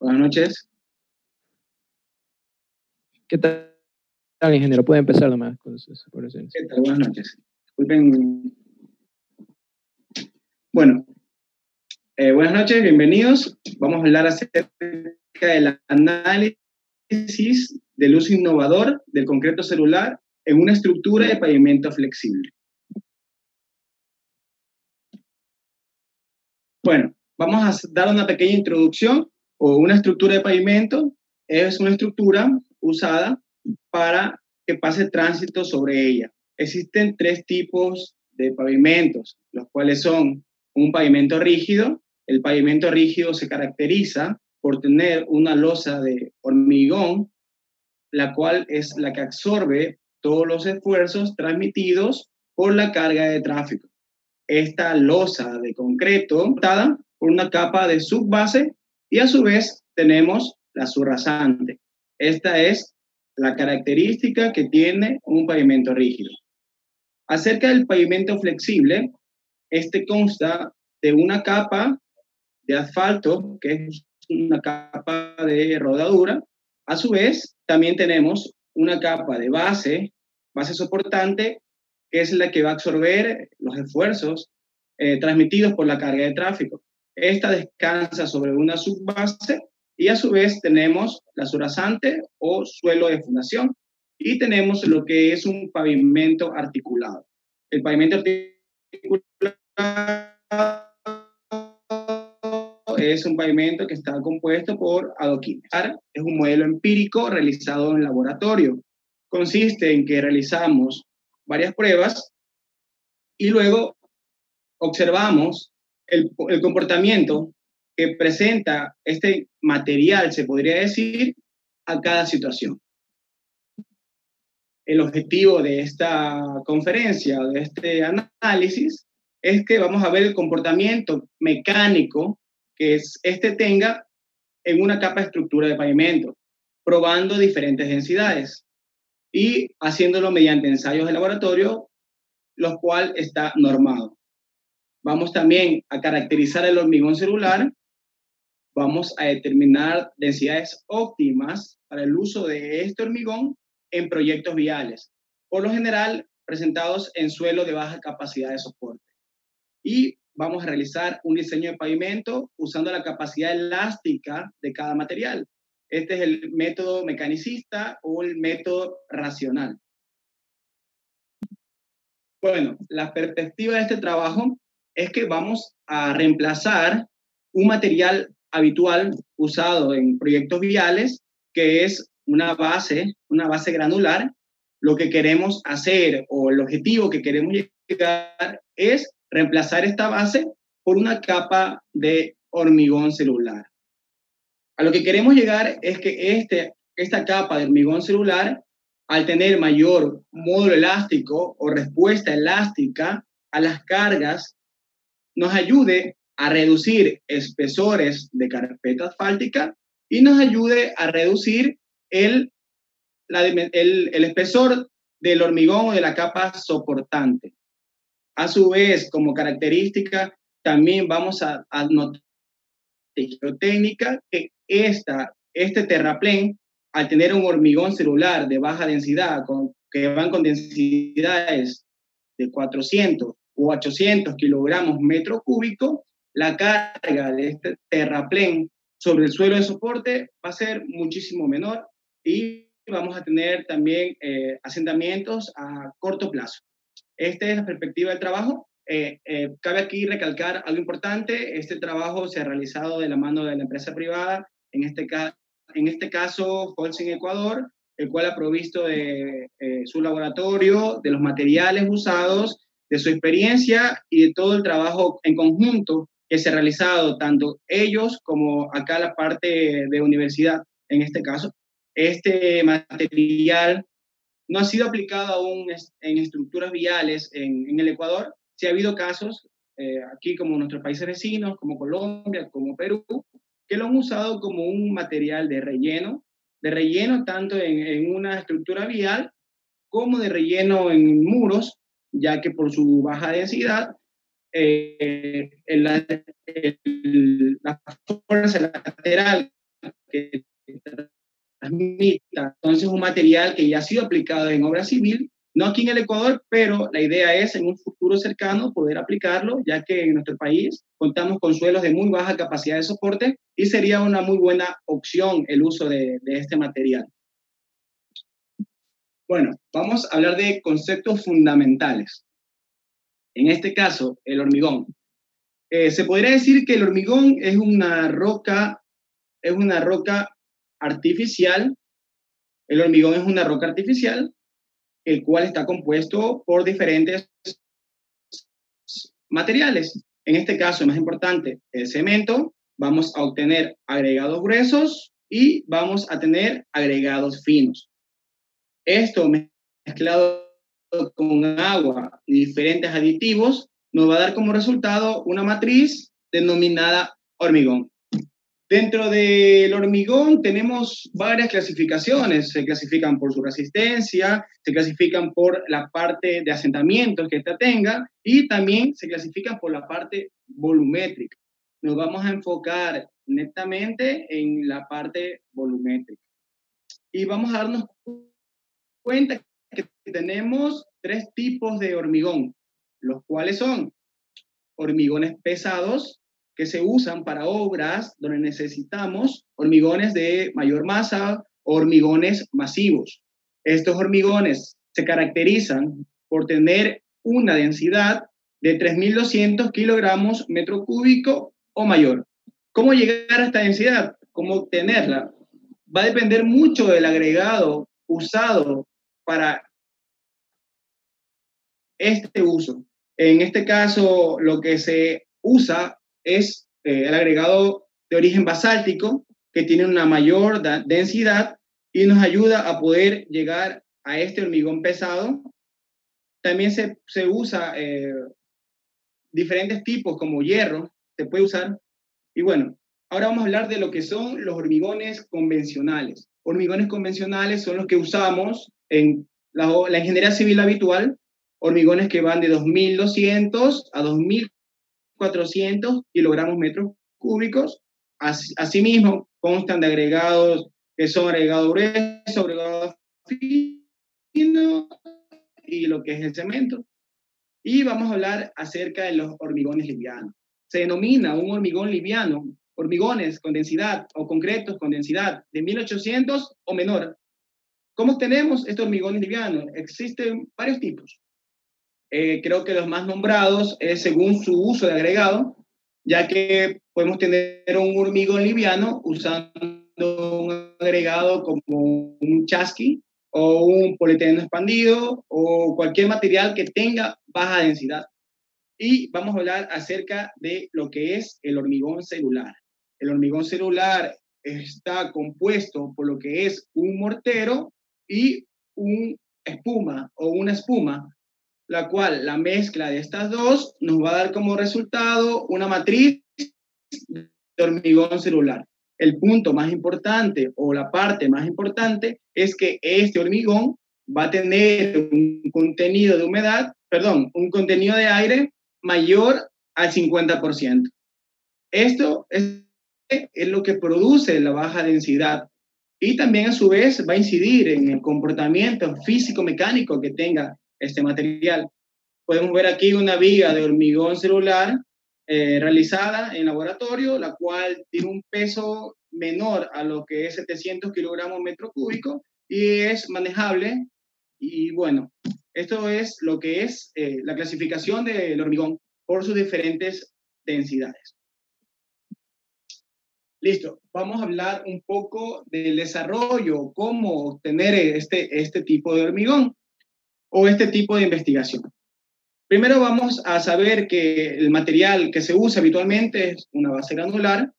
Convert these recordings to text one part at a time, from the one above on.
Buenas noches. ¿Qué tal, ingeniero? Puede empezar nomás con sus operaciones. ¿Qué tal? Buenas noches. Disculpen. Bueno, buenas noches, bienvenidos. Vamos a hablar acerca del análisis del uso innovador del concreto celular en una estructura de pavimento flexible. Bueno, vamos a dar una pequeña introducción. Una estructura de pavimento es una estructura usada para que pase tránsito sobre ella. Existen tres tipos de pavimentos, los cuales son un pavimento rígido. El pavimento rígido se caracteriza por tener una losa de hormigón, la cual es la que absorbe todos los esfuerzos transmitidos por la carga de tráfico. Esta losa de concreto montada por una capa de subbase y a su vez tenemos la subrasante. Esta es la característica que tiene un pavimento rígido. Acerca del pavimento flexible, este consta de una capa de asfalto, que es una capa de rodadura. A su vez, también tenemos una capa de base soportante, que es la que va a absorber los esfuerzos transmitidos por la carga de tráfico. Esta descansa sobre una subbase y a su vez tenemos la subrasante o suelo de fundación y tenemos lo que es un pavimento articulado. El pavimento articulado es un pavimento que está compuesto por adoquines. Es un modelo empírico realizado en laboratorio. Consiste en que realizamos varias pruebas y luego observamos el comportamiento que presenta este material, se podría decir, a cada situación. El objetivo de esta conferencia, de este análisis, es que vamos a ver el comportamiento mecánico que este tenga en una capa de estructura de pavimento, probando diferentes densidades y haciéndolo mediante ensayos de laboratorio, los cuales está normado. Vamos también a caracterizar el hormigón celular, vamos a determinar densidades óptimas para el uso de este hormigón en proyectos viales, por lo general presentados en suelo de baja capacidad de soporte. Y vamos a realizar un diseño de pavimento usando la capacidad elástica de cada material. Este es el método mecanicista o el método racional. Bueno, la perspectiva de este trabajo es que vamos a reemplazar un material habitual usado en proyectos viales, que es una base granular. Lo que queremos hacer o el objetivo que queremos llegar es reemplazar esta base por una capa de hormigón celular. A lo que queremos llegar es que esta capa de hormigón celular, al tener mayor módulo elástico o respuesta elástica a las cargas, nos ayude a reducir espesores de carpeta asfáltica y nos ayude a reducir el espesor del hormigón o de la capa soportante. A su vez, como característica, también vamos a notar técnica que este terraplén, al tener un hormigón celular de baja densidad, que van con densidades de 400 o 800 kilogramos metro cúbico, la carga de este terraplén sobre el suelo de soporte va a ser muchísimo menor y vamos a tener también asentamientos a corto plazo. Esta es la perspectiva del trabajo. Cabe aquí recalcar algo importante. Este trabajo se ha realizado de la mano de la empresa privada, en este caso Holcim Ecuador, el cual ha provisto de su laboratorio, de los materiales usados, de su experiencia y de todo el trabajo en conjunto que se ha realizado, tanto ellos como acá la parte de universidad. En este caso, este material no ha sido aplicado aún en estructuras viales en el Ecuador. Sí ha habido casos, aquí como nuestros países vecinos, como Colombia, como Perú, que lo han usado como un material de relleno tanto en una estructura vial como de relleno en muros, ya que por su baja densidad, la fuerza lateral que transmita entonces un material que ya ha sido aplicado en obra civil, no aquí en el Ecuador, pero la idea es en un futuro cercano poder aplicarlo, ya que en nuestro país contamos con suelos de muy baja capacidad de soporte y sería una muy buena opción el uso de este material. Bueno, vamos a hablar de conceptos fundamentales. En este caso, el hormigón. Se podría decir que el hormigón es una roca artificial. El hormigón es una roca artificial, el cual está compuesto por diferentes materiales. En este caso, más importante, el cemento. Vamos a obtener agregados gruesos y vamos a tener agregados finos. Esto mezclado con agua y diferentes aditivos nos va a dar como resultado una matriz denominada hormigón. Dentro del hormigón tenemos varias clasificaciones. Se clasifican por su resistencia, se clasifican por la parte de asentamientos que ésta tenga y también se clasifican por la parte volumétrica. Nos vamos a enfocar netamente en la parte volumétrica. Y vamos a darnos cuenta que tenemos 3 tipos de hormigón, los cuales son hormigones pesados, que se usan para obras donde necesitamos hormigones de mayor masa o hormigones masivos. Estos hormigones se caracterizan por tener una densidad de 3.200 kilogramos metro cúbico o mayor. ¿Cómo llegar a esta densidad? ¿Cómo obtenerla? Va a depender mucho del agregado usado para este uso. En este caso, lo que se usa es el agregado de origen basáltico, que tiene una mayor densidad y nos ayuda a poder llegar a este hormigón pesado. También se usa diferentes tipos como hierro, se puede usar. Y bueno, ahora vamos a hablar de lo que son los hormigones convencionales. Hormigones convencionales son los que usamos en la ingeniería civil habitual, hormigones que van de 2.200 a 2.400 kilogramos metros cúbicos. Asimismo, constan de agregados que son agregado grueso, agregado fino y lo que es el cemento. Y vamos a hablar acerca de los hormigones livianos. Se denomina un hormigón liviano, hormigones con densidad o concretos con densidad de 1.800 o menor. ¿Cómo obtenemos estos hormigones livianos? Existen varios tipos. Creo que los más nombrados es según su uso de agregado, ya que podemos tener un hormigón liviano usando un agregado como un chasqui o un polietileno expandido o cualquier material que tenga baja densidad. Y vamos a hablar acerca de lo que es el hormigón celular. El hormigón celular está compuesto por lo que es un mortero y una espuma, la cual la mezcla de estas dos nos va a dar como resultado una matriz de hormigón celular. El punto más importante o la parte más importante es que este hormigón va a tener un contenido de humedad, un contenido de aire mayor al 50%. Esto es lo que produce la baja densidad y también a su vez va a incidir en el comportamiento físico-mecánico que tenga este material. Podemos ver aquí una viga de hormigón celular realizada en laboratorio, la cual tiene un peso menor a lo que es 700 kilogramos metro cúbico y es manejable. Y bueno, esto es lo que es la clasificación del hormigón por sus diferentes densidades. Listo, vamos a hablar un poco del desarrollo, cómo obtener este tipo de hormigón o este tipo de investigación. Primero vamos a saber que el material que se usa habitualmente es una base granular.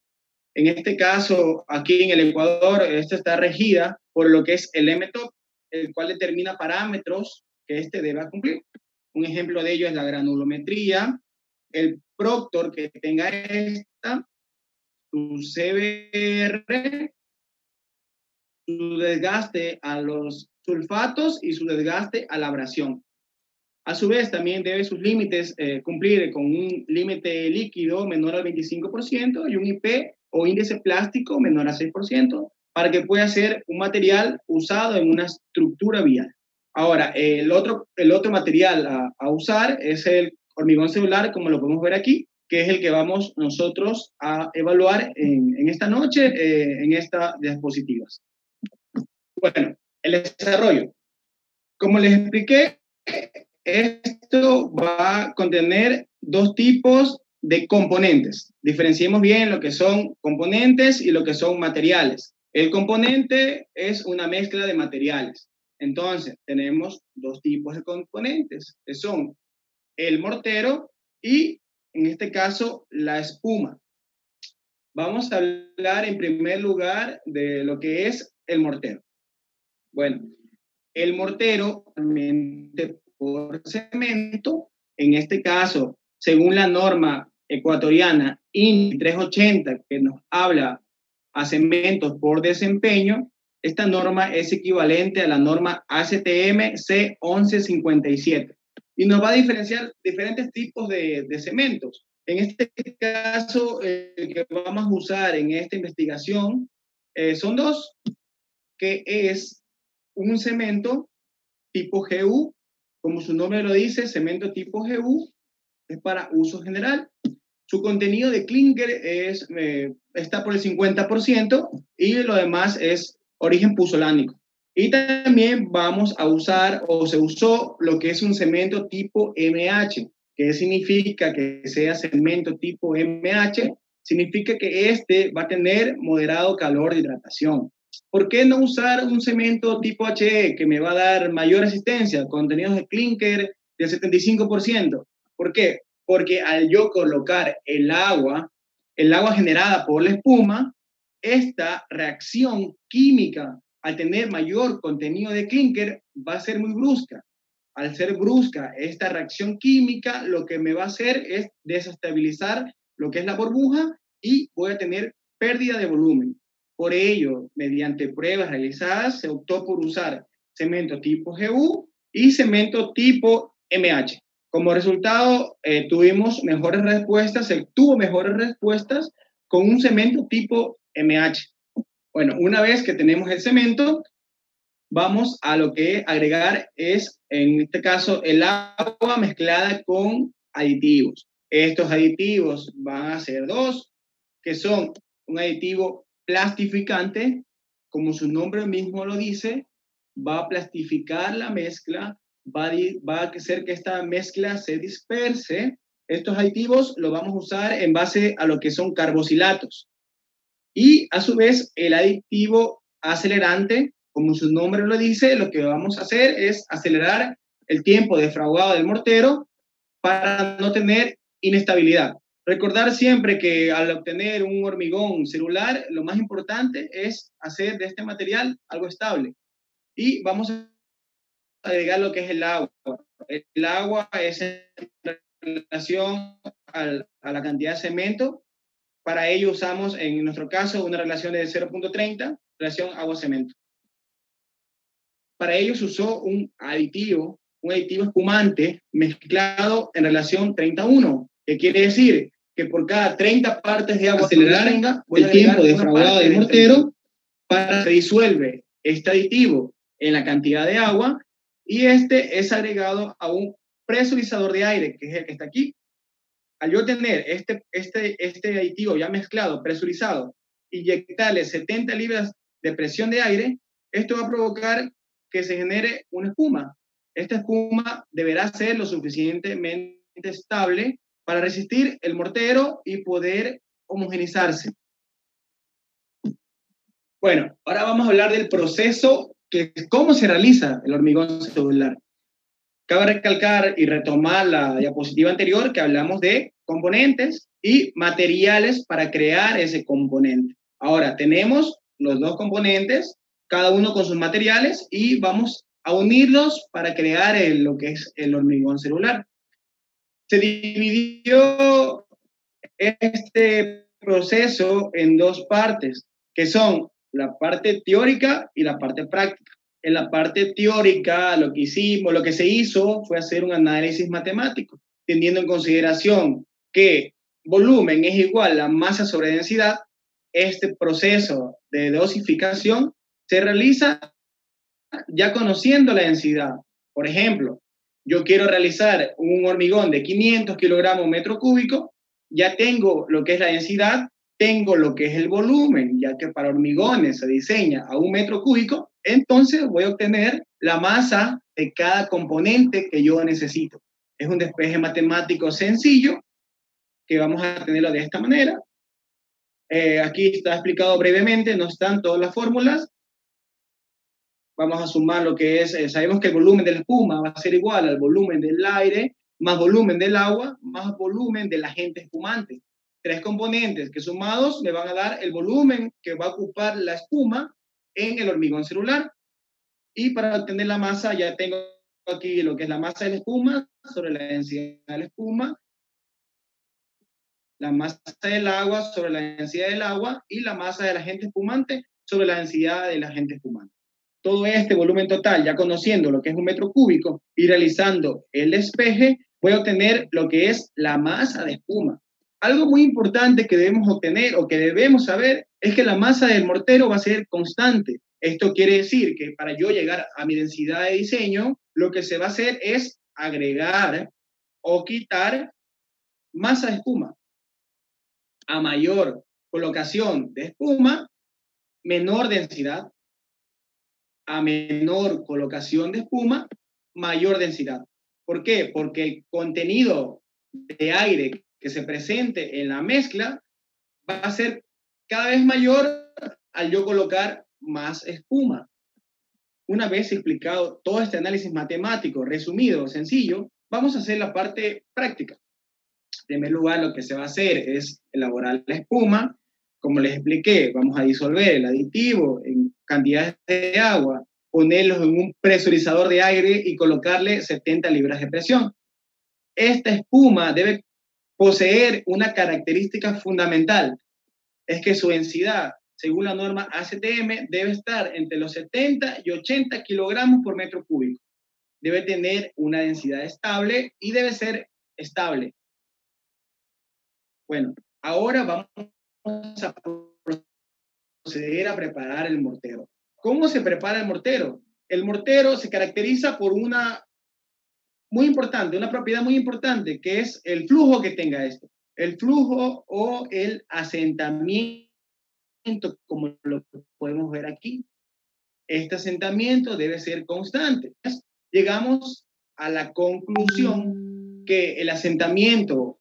En este caso, aquí en el Ecuador, esta está regida por lo que es el M-Top, el cual determina parámetros que este debe cumplir. Un ejemplo de ello es la granulometría, el Proctor que tenga esta, su CBR, su desgaste a los sulfatos y su desgaste a la abrasión. A su vez, también debe sus límites cumplir con un límite líquido menor al 25% y un IP o índice plástico menor a 6%, para que pueda ser un material usado en una estructura vial. Ahora, el otro material a usar es el hormigón celular, como lo podemos ver aquí, que es el que vamos nosotros a evaluar en esta noche, en estas diapositivas. Bueno, el desarrollo. Como les expliqué, esto va a contener dos tipos de componentes. Diferenciemos bien lo que son componentes y lo que son materiales. El componente es una mezcla de materiales. Entonces, tenemos dos tipos de componentes, que son el mortero y, en este caso, la espuma. Vamos a hablar en primer lugar de lo que es el mortero. Bueno, el mortero, por cemento, en este caso, según la norma ecuatoriana INDI 380, que nos habla a cementos por desempeño, esta norma es equivalente a la norma ASTM C1157 y nos va a diferenciar diferentes tipos de cementos. En este caso, el que vamos a usar en esta investigación son dos, que es un cemento tipo GU, como su nombre lo dice, cemento tipo GU, es para uso general. Su contenido de clínker está por el 50% y lo demás es origen puzolánico. Y también vamos a usar, o se usó, lo que es un cemento tipo MH. ¿Qué significa que sea cemento tipo MH? Significa que este va a tener moderado calor de hidratación. ¿Por qué no usar un cemento tipo HE que me va a dar mayor resistencia, contenidos de clínker del 75%? ¿Por qué? Porque al yo colocar el agua generada por la espuma, esta reacción química, al tener mayor contenido de clínker, va a ser muy brusca. Al ser brusca esta reacción química, lo que me va a hacer es desestabilizar lo que es la burbuja y voy a tener pérdida de volumen. Por ello, mediante pruebas realizadas, se optó por usar cemento tipo GU y cemento tipo MH. Como resultado, tuvimos mejores respuestas, se tuvo mejores respuestas con un cemento tipo MH. Bueno, una vez que tenemos el cemento, vamos a lo que agregar es, en este caso, el agua mezclada con aditivos. Estos aditivos van a ser dos, que son un aditivo plastificante, como su nombre mismo lo dice, va a plastificar la mezcla, va a hacer que esta mezcla se disperse. Estos aditivos los vamos a usar en base a lo que son carboxilatos. Y a su vez, el aditivo acelerante, como su nombre lo dice, lo que vamos a hacer es acelerar el tiempo de fraguado del mortero para no tener inestabilidad. Recordar siempre que al obtener un hormigón celular, lo más importante es hacer de este material algo estable. Y vamos a agregar lo que es el agua. El agua es en relación a la cantidad de cemento. Para ello usamos, en nuestro caso, una relación de 0.30, relación agua-cemento. Para ello se usó un aditivo espumante mezclado en relación 30:1, que quiere decir que por cada 30 partes de agua acelerar el tiempo de fraguado del mortero para que se disuelve este aditivo en la cantidad de agua y este es agregado a un presurizador de aire, que es el que está aquí. Al yo tener este aditivo ya mezclado, presurizado, inyectarle 70 libras de presión de aire, esto va a provocar que se genere una espuma. Esta espuma deberá ser lo suficientemente estable para resistir el mortero y poder homogenizarse. Bueno, ahora vamos a hablar del proceso, cómo se realiza el hormigón celular. Cabe recalcar y retomar la diapositiva anterior que hablamos de componentes y materiales para crear ese componente. Ahora tenemos los dos componentes, cada uno con sus materiales, y vamos a unirlos para crear lo que es el hormigón celular. Se dividió este proceso en dos partes, que son la parte teórica y la parte práctica. En la parte teórica, lo que se hizo fue hacer un análisis matemático, teniendo en consideración que volumen es igual a masa sobre densidad. este proceso de dosificación se realiza ya conociendo la densidad. Por ejemplo, yo quiero realizar un hormigón de 500 kilogramos metro cúbico, ya tengo lo que es la densidad, tengo lo que es el volumen, ya que para hormigones se diseña a 1 metro cúbico, entonces voy a obtener la masa de cada componente que yo necesito. Es un despeje matemático sencillo que vamos a tenerlo de esta manera. Aquí está explicado brevemente, no están todas las fórmulas. Vamos a sumar lo que es, sabemos que el volumen de la espuma va a ser igual al volumen del aire, más volumen del agua, más volumen del agente espumante. 3 componentes que sumados me van a dar el volumen que va a ocupar la espuma en el hormigón celular. Y para obtener la masa ya tengo aquí lo que es la masa de la espuma sobre la densidad de la espuma, la masa del agua sobre la densidad del agua y la masa del agente espumante sobre la densidad del agente espumante. Todo este volumen total, ya conociendo lo que es 1 metro cúbico y realizando el despeje, voy a obtener lo que es la masa de espuma. Algo muy importante que debemos obtener o que debemos saber es que la masa del mortero va a ser constante. Esto quiere decir que para yo llegar a mi densidad de diseño, lo que se va a hacer es agregar o quitar masa de espuma. A mayor colocación de espuma, menor densidad. A menor colocación de espuma, mayor densidad. ¿Por qué? Porque el contenido de aire que se presente en la mezcla va a ser cada vez mayor al yo colocar más espuma. Una vez explicado todo este análisis matemático, resumido, sencillo, vamos a hacer la parte práctica. En primer lugar, lo que se va a hacer es elaborar la espuma. Como les expliqué, vamos a disolver el aditivo en cantidades de agua, ponerlos en un presurizador de aire y colocarle 70 libras de presión. Esta espuma debe poseer una característica fundamental, es que su densidad, según la norma ACTM, debe estar entre los 70 y 80 kilogramos por metro cúbico. Debe tener una densidad estable y debe ser estable. Bueno, ahora vamos a proceder a preparar el mortero. ¿Cómo se prepara el mortero? El mortero se caracteriza por una propiedad muy importante, que es el flujo que tenga esto. El flujo o el asentamiento, como lo podemos ver aquí. Este asentamiento debe ser constante. Llegamos a la conclusión que el asentamiento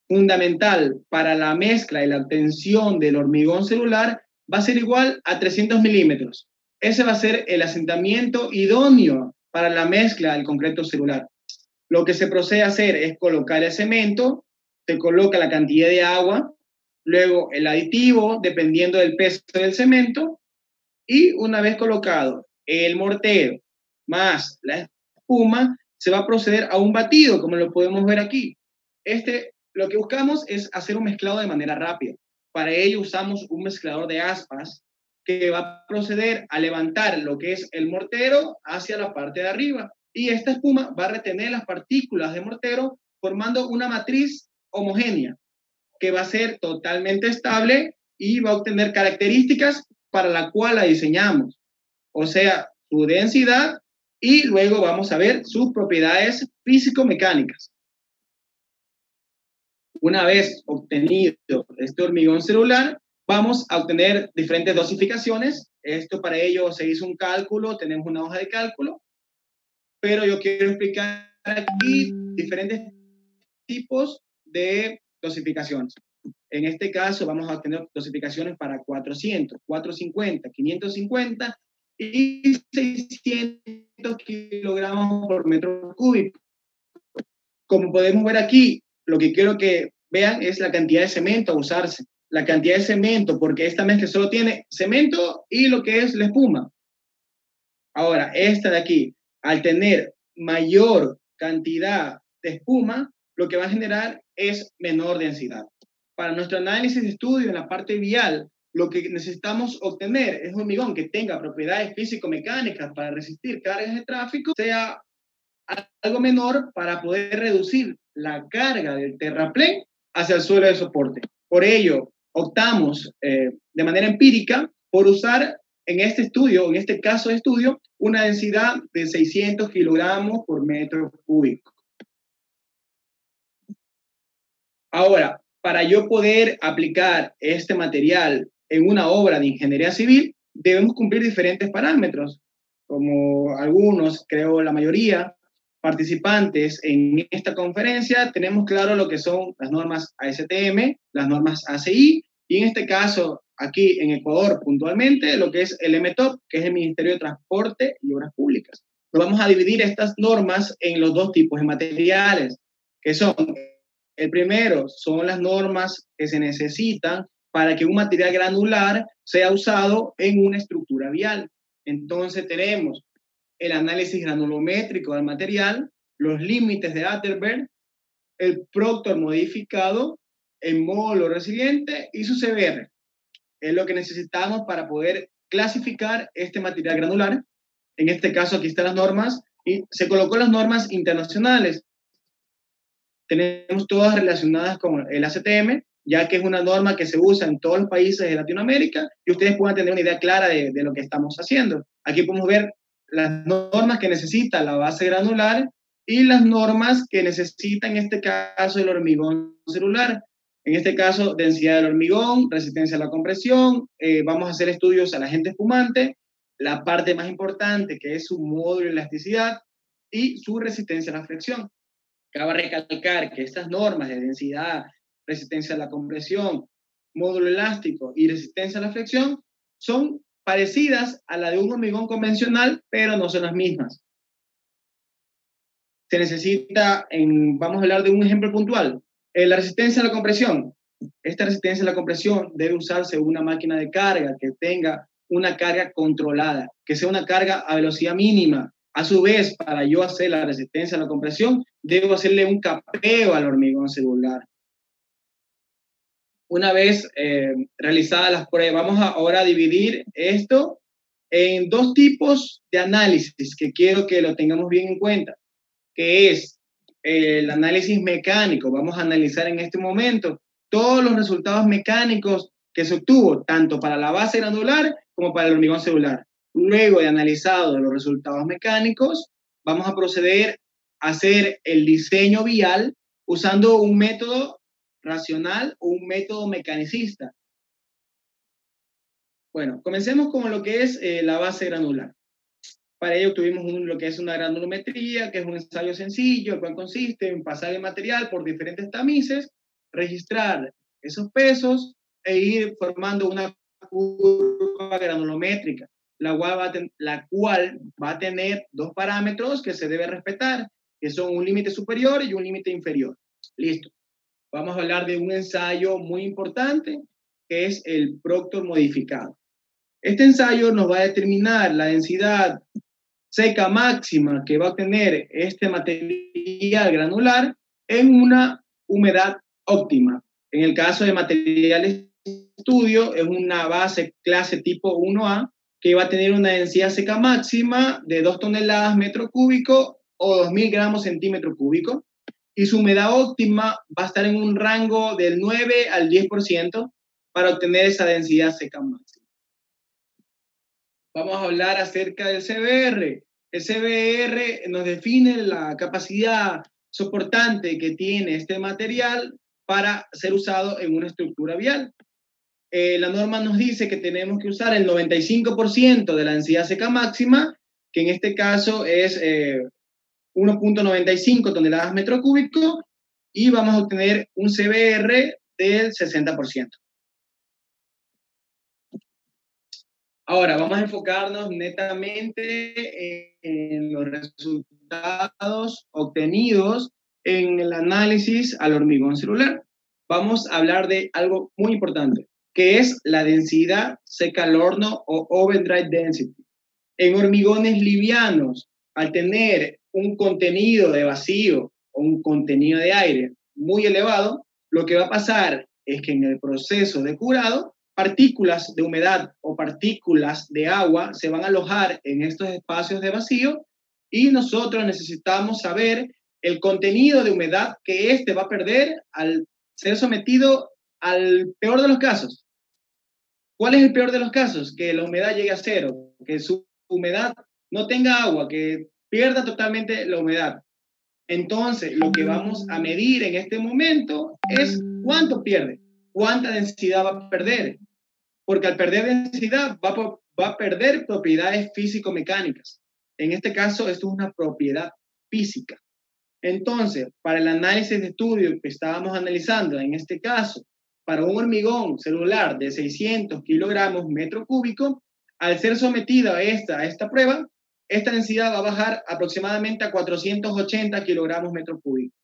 fundamental para la mezcla y la obtención del hormigón celular va a ser igual a 300 milímetros. Ese va a ser el asentamiento idóneo para la mezcla del concreto celular. Lo que se procede a hacer es colocar el cemento, se coloca la cantidad de agua, luego el aditivo, dependiendo del peso del cemento, y una vez colocado el mortero más la espuma, se va a proceder a un batido, como lo podemos ver aquí. Lo que buscamos es hacer un mezclado de manera rápida. Para ello usamos un mezclador de aspas que va a proceder a levantar lo que es el mortero hacia la parte de arriba. Y esta espuma va a retener las partículas de mortero formando una matriz homogénea que va a ser totalmente estable y va a obtener características para la cual la diseñamos. O sea, su densidad y luego vamos a ver sus propiedades físico-mecánicas. Una vez obtenido este hormigón celular, vamos a obtener diferentes dosificaciones. Esto para ello se hizo un cálculo, tenemos una hoja de cálculo, pero yo quiero explicar aquí diferentes tipos de dosificaciones. En este caso vamos a obtener dosificaciones para 400, 450, 550 y 600 kilogramos por metro cúbico. Como podemos ver aquí, lo que quiero que vean es la cantidad de cemento a usarse. La cantidad de cemento, porque esta mezcla solo tiene cemento y lo que es la espuma. Ahora, esta de aquí, al tener mayor cantidad de espuma, lo que va a generar es menor densidad. Para nuestro análisis de estudio en la parte vial, lo que necesitamos obtener es un hormigón que tenga propiedades físico-mecánicas para resistir cargas de tráfico, sea algo menor para poder reducir la carga del terraplén hacia el suelo de soporte. Por ello, optamos de manera empírica por usar en este caso de estudio, una densidad de 600 kilogramos por metro cúbico. Ahora, para yo poder aplicar este material en una obra de ingeniería civil, debemos cumplir diferentes parámetros, como algunos, creo la mayoría, participantes en esta conferencia, tenemos claro lo que son las normas ASTM, las normas ACI, y en este caso, aquí en Ecuador puntualmente, lo que es el MTOP, que es el Ministerio de Transporte y Obras Públicas. Nos vamos a dividir estas normas en los dos tipos de materiales, que son, el primero son las normas que se necesitan para que un material granular sea usado en una estructura vial. Entonces tenemos el análisis granulométrico del material, los límites de Atterberg, el Proctor modificado, el módulo resiliente y su CBR. Es lo que necesitamos para poder clasificar este material granular. En este caso aquí están las normas y se colocó las normas internacionales. Tenemos todas relacionadas con el ACTM, ya que es una norma que se usa en todos los países de Latinoamérica y ustedes puedan tener una idea clara de lo que estamos haciendo. Aquí podemos ver las normas que necesita la base granular y las normas que necesita en este caso el hormigón celular. En este caso, densidad del hormigón, resistencia a la compresión, vamos a hacer estudios al agente espumante, la parte más importante que es su módulo de elasticidad y su resistencia a la fricción. Cabe recalcar que estas normas de densidad, resistencia a la compresión, módulo elástico y resistencia a la fricción son parecidas a la de un hormigón convencional, pero no son las mismas. Se necesita, vamos a hablar de un ejemplo puntual, la resistencia a la compresión. Esta resistencia a la compresión debe usarse una máquina de carga que tenga una carga controlada, que sea una carga a velocidad mínima. A su vez, para yo hacer la resistencia a la compresión, debo hacerle un capeo al hormigón celular. Una vez realizadas las pruebas, vamos ahora a dividir esto en dos tipos de análisis que quiero que lo tengamos bien en cuenta, que es el análisis mecánico. Vamos a analizar en este momento todos los resultados mecánicos que se obtuvo, tanto para la base granular como para el hormigón celular. Luego de analizado los resultados mecánicos, vamos a proceder a hacer el diseño vial usando un método racional o un método mecanicista. Bueno, comencemos con lo que es la base granular. Para ello tuvimos lo que es una granulometría, que es un ensayo sencillo, el cual consiste en pasar el material por diferentes tamices, registrar esos pesos e ir formando una curva granulométrica, la cual va a tener dos parámetros que se debe respetar, que son un límite superior y un límite inferior. Listo. Vamos a hablar de un ensayo muy importante, que es el Proctor modificado. Este ensayo nos va a determinar la densidad seca máxima que va a tener este material granular en una humedad óptima. En el caso de material estudio, es una base clase tipo 1A que va a tener una densidad seca máxima de 2 toneladas metro cúbico o 2.000 gramos centímetro cúbico, y su humedad óptima va a estar en un rango del 9 al 10% para obtener esa densidad seca máxima. Vamos a hablar acerca del CBR. El CBR nos define la capacidad soportante que tiene este material para ser usado en una estructura vial. La norma nos dice que tenemos que usar el 95% de la densidad seca máxima, que en este caso es 1.95 toneladas metro cúbico, y vamos a obtener un CBR del 60%. Ahora, vamos a enfocarnos netamente en los resultados obtenidos en el análisis al hormigón celular. Vamos a hablar de algo muy importante, que es la densidad seca al horno o oven dry density. En hormigones livianos, al tener un contenido de vacío o un contenido de aire muy elevado, lo que va a pasar es que en el proceso de curado, partículas de humedad o partículas de agua se van a alojar en estos espacios de vacío y nosotros necesitamos saber el contenido de humedad que éste va a perder al ser sometido al peor de los casos. ¿Cuál es el peor de los casos? Que la humedad llegue a cero, que su humedad no tenga agua, que pierda totalmente la humedad. Entonces, lo que vamos a medir en este momento es cuánto pierde, cuánta densidad va a perder. Porque al perder densidad va a perder propiedades físico-mecánicas. En este caso, esto es una propiedad física. Entonces, para el análisis de estudio que estábamos analizando, en este caso, para un hormigón celular de 600 kilogramos metro cúbico, al ser sometido a esta prueba, esta densidad va a bajar aproximadamente a 480 kilogramos metro cúbico.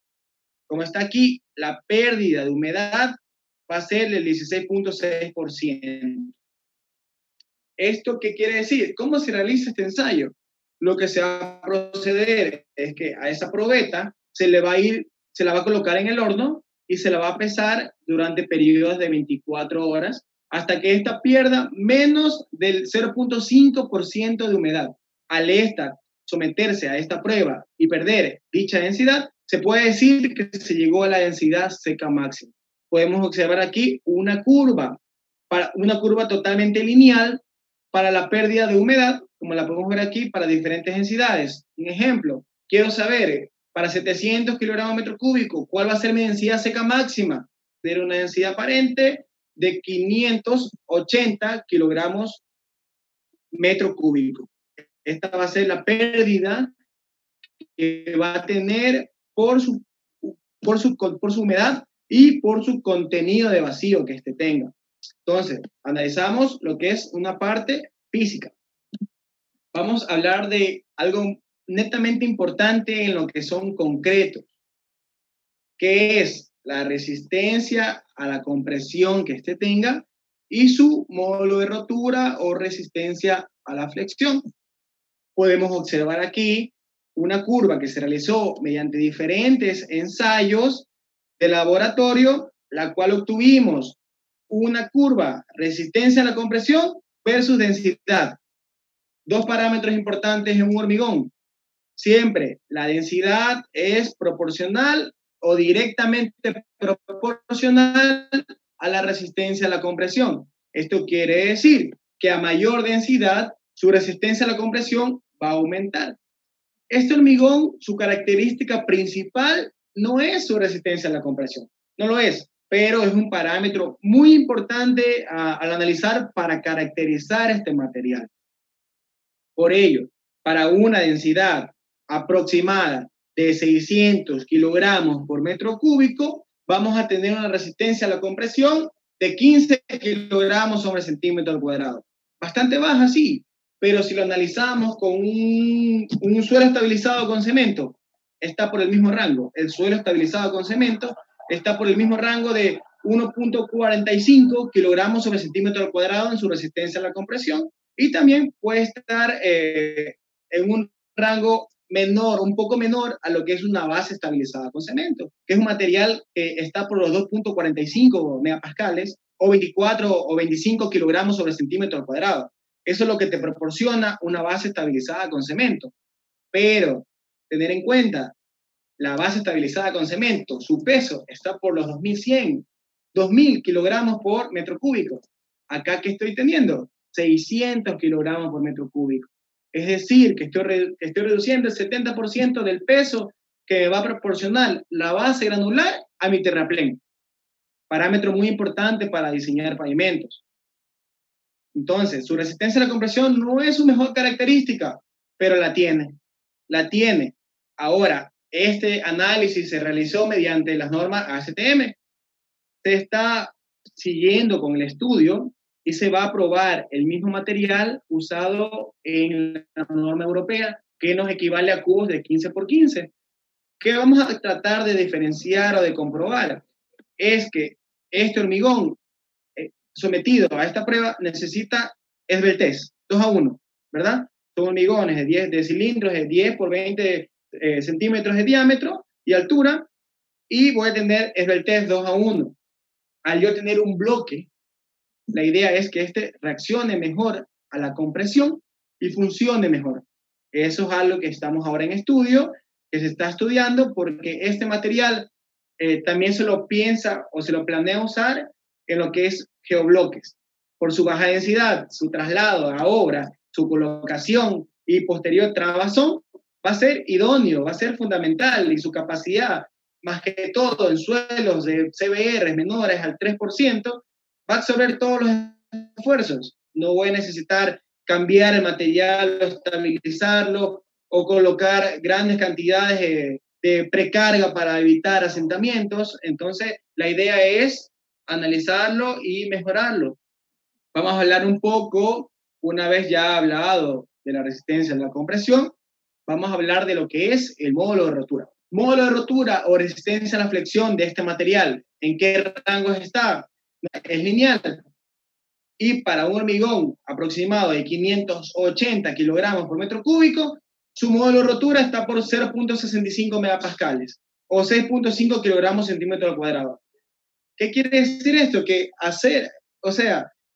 Como está aquí, la pérdida de humedad va a ser del 16.6%. ¿Esto qué quiere decir? ¿Cómo se realiza este ensayo? Lo que se va a proceder es que a esa probeta se la va a colocar en el horno y se la va a pesar durante periodos de 24 horas hasta que ésta pierda menos del 0.5% de humedad. Al someterse a esta prueba y perder dicha densidad, se puede decir que se llegó a la densidad seca máxima. Podemos observar aquí una curva totalmente lineal para la pérdida de humedad, como la podemos ver aquí, para diferentes densidades. Un ejemplo, quiero saber, para 700 kilogramos metro cúbico, ¿cuál va a ser mi densidad seca máxima? Tener una densidad aparente de 580 kilogramos metro cúbico. Esta va a ser la pérdida que va a tener por su humedad y por su contenido de vacío que este tenga. Entonces, analizamos lo que es una parte física. Vamos a hablar de algo netamente importante en lo que son concretos, que es la resistencia a la compresión que este tenga y su módulo de rotura o resistencia a la flexión. Podemos observar aquí una curva que se realizó mediante diferentes ensayos de laboratorio, la cual obtuvimos una curva resistencia a la compresión versus densidad. Dos parámetros importantes en un hormigón. Siempre la densidad es proporcional o directamente proporcional a la resistencia a la compresión. Esto quiere decir que a mayor densidad, su resistencia a la compresión va a aumentar. Este hormigón, su característica principal no es su resistencia a la compresión, no lo es, pero es un parámetro muy importante al analizar para caracterizar este material. Por ello, para una densidad aproximada de 600 kilogramos por metro cúbico, vamos a tener una resistencia a la compresión de 15 kilogramos sobre centímetro al cuadrado. Bastante baja, sí, pero si lo analizamos con un suelo estabilizado con cemento, está por el mismo rango. El suelo estabilizado con cemento está por el mismo rango de 1.45 kilogramos sobre centímetro al cuadrado en su resistencia a la compresión, y también puede estar en un rango menor, un poco menor a lo que es una base estabilizada con cemento, que es un material que está por los 2.45 megapascales o 24 o 25 kilogramos sobre centímetro al cuadrado. Eso es lo que te proporciona una base estabilizada con cemento. Pero tener en cuenta, la base estabilizada con cemento, su peso está por los 2.000 kilogramos por metro cúbico. Acá, ¿qué estoy teniendo? 600 kilogramos por metro cúbico. Es decir, que estoy reduciendo el 70% del peso que va a proporcionar la base granular a mi terraplén. Parámetro muy importante para diseñar pavimentos. Entonces, su resistencia a la compresión no es su mejor característica, pero la tiene. La tiene. Ahora, este análisis se realizó mediante las normas ASTM. Se está siguiendo con el estudio y se va a probar el mismo material usado en la norma europea, que nos equivale a cubos de 15 por 15. ¿Qué vamos a tratar de diferenciar o de comprobar? Es que este hormigón sometido a esta prueba necesita esbeltez, 2:1, ¿verdad? Son hormigones de cilindros de 10 por 20 centímetros de diámetro y altura, y voy a tener esbeltez 2:1. Al yo tener un bloque, la idea es que este reaccione mejor a la compresión y funcione mejor. Eso es algo que estamos ahora en estudio, que se está estudiando, porque este material también se lo piensa o se lo planea usar en lo que es geobloques. Por su baja densidad, su traslado a obra, su colocación y posterior trabazón, va a ser idóneo, va a ser fundamental, y su capacidad, más que todo en suelos de CBR menores al 3%, va a absorber todos los esfuerzos. No voy a necesitar cambiar el material, o estabilizarlo, o colocar grandes cantidades de precarga para evitar asentamientos. Entonces, la idea es analizarlo y mejorarlo. Vamos a hablar un poco, una vez ya hablado de la resistencia a la compresión, vamos a hablar de lo que es el módulo de rotura. Módulo de rotura o resistencia a la flexión de este material, ¿en qué rangos está? Es lineal. Y para un hormigón aproximado de 580 kilogramos por metro cúbico, su módulo de rotura está por 0.65 megapascales o 6.5 kilogramos centímetro al cuadrado. ¿Qué quiere decir esto? Que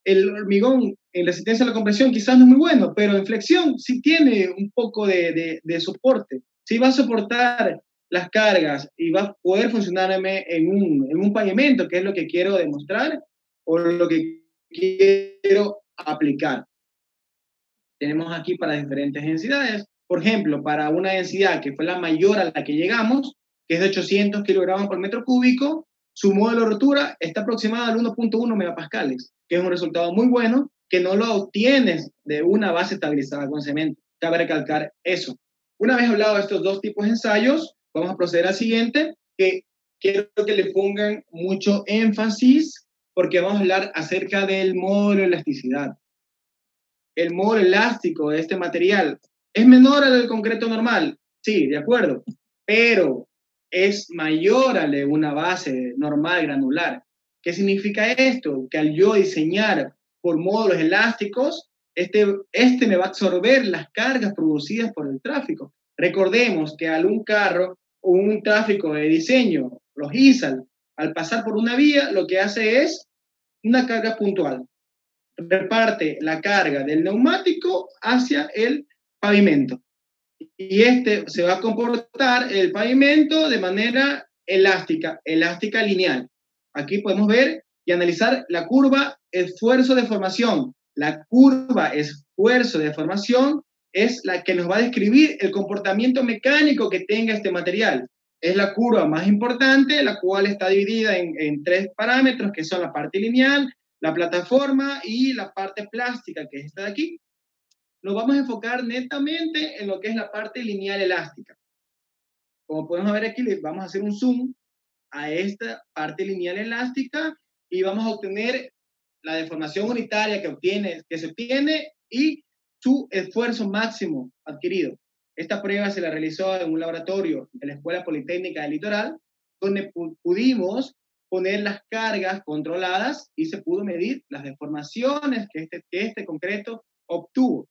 el hormigón en resistencia a la compresión quizás no es muy bueno, pero en flexión sí tiene un poco de soporte. Sí va a soportar las cargas y va a poder funcionarme en un pavimento, que es lo que quiero demostrar o lo que quiero aplicar. Tenemos aquí para diferentes densidades. Por ejemplo, para una densidad que fue la mayor a la que llegamos, que es de 800 kilogramos por metro cúbico, su módulo de rotura está aproximado al 1.1 megapascales, que es un resultado muy bueno, que no lo obtienes de una base estabilizada con cemento. Cabe recalcar eso. Una vez hablado de estos dos tipos de ensayos, vamos a proceder al siguiente, que quiero que le pongan mucho énfasis, porque vamos a hablar acerca del módulo de elasticidad. El módulo elástico de este material es menor al del concreto normal, sí, de acuerdo, pero es mayor al de una base normal granular. ¿Qué significa esto? Que al yo diseñar por módulos elásticos, este me va a absorber las cargas producidas por el tráfico. Recordemos que al un carro o un tráfico de diseño, los ISAL, al pasar por una vía, lo que hace es una carga puntual. Reparte la carga del neumático hacia el pavimento. Y se va a comportar el pavimento de manera elástica lineal. Aquí podemos ver y analizar la curva esfuerzo-deformación. La curva esfuerzo-deformación es la que nos va a describir el comportamiento mecánico que tenga este material. Es la curva más importante, la cual está dividida en tres parámetros, que son la parte lineal, la plataforma y la parte plástica, que es esta de aquí. Nos vamos a enfocar netamente en lo que es la parte lineal elástica. Como podemos ver aquí, vamos a hacer un zoom a esta parte lineal elástica y vamos a obtener la deformación unitaria que se obtiene y su esfuerzo máximo adquirido. Esta prueba se la realizó en un laboratorio de la Escuela Politécnica del Litoral, donde pudimos poner las cargas controladas y se pudo medir las deformaciones que este concreto obtuvo.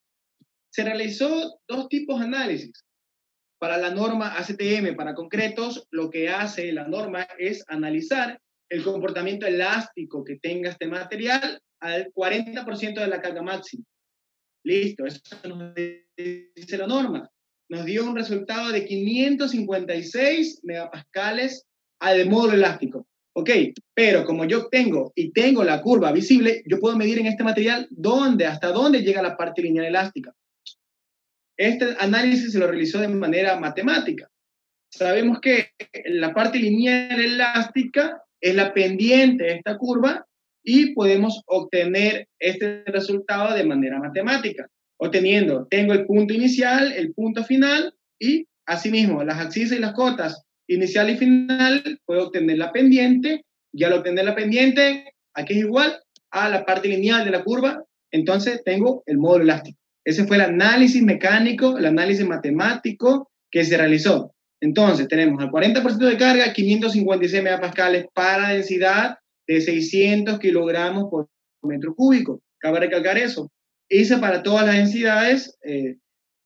Se realizó dos tipos de análisis. Para la norma ACTM para concretos, lo que hace la norma es analizar el comportamiento elástico que tenga este material al 40% de la carga máxima. Listo, eso nos dice la norma. Nos dio un resultado de 556 megapascales al módulo elástico. Ok, pero como yo tengo la curva visible, yo puedo medir en este material hasta dónde llega la parte lineal elástica. Este análisis se lo realizó de manera matemática. Sabemos que la parte lineal elástica es la pendiente de esta curva y podemos obtener este resultado de manera matemática. Tengo el punto inicial, el punto final y asimismo las abscisas y las cotas inicial y final, puedo obtener la pendiente y al obtener la pendiente, aquí es igual a la parte lineal de la curva, entonces tengo el módulo elástico. Ese fue el análisis mecánico, el análisis matemático que se realizó. Entonces, tenemos al 40% de carga, 556 megapascales para densidad de 600 kilogramos por metro cúbico. Cabe recalcar eso. Hice para todas las densidades,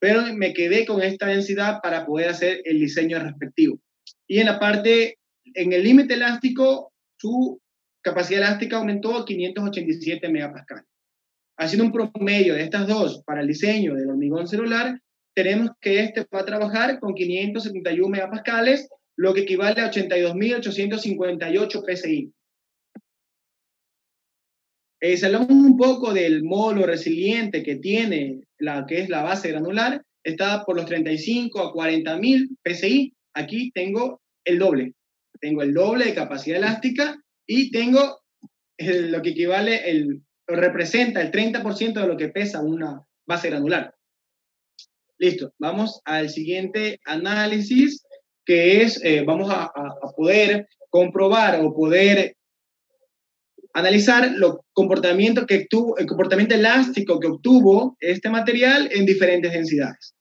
pero me quedé con esta densidad para poder hacer el diseño respectivo. Y en el límite elástico, su capacidad elástica aumentó a 587 megapascales. Haciendo un promedio de estas dos para el diseño del hormigón celular, tenemos que este va a trabajar con 571 megapascales, lo que equivale a 82.858 PSI. Si hablamos un poco del módulo resiliente que tiene que es la base granular, está por los 35 a 40.000 PSI. Aquí tengo el doble. Tengo el doble de capacidad elástica y tengo lo que representa el 30% de lo que pesa una base granular. Listo, vamos al siguiente análisis, que es, vamos a poder comprobar o poder analizar el comportamiento elástico que obtuvo este material en diferentes densidades.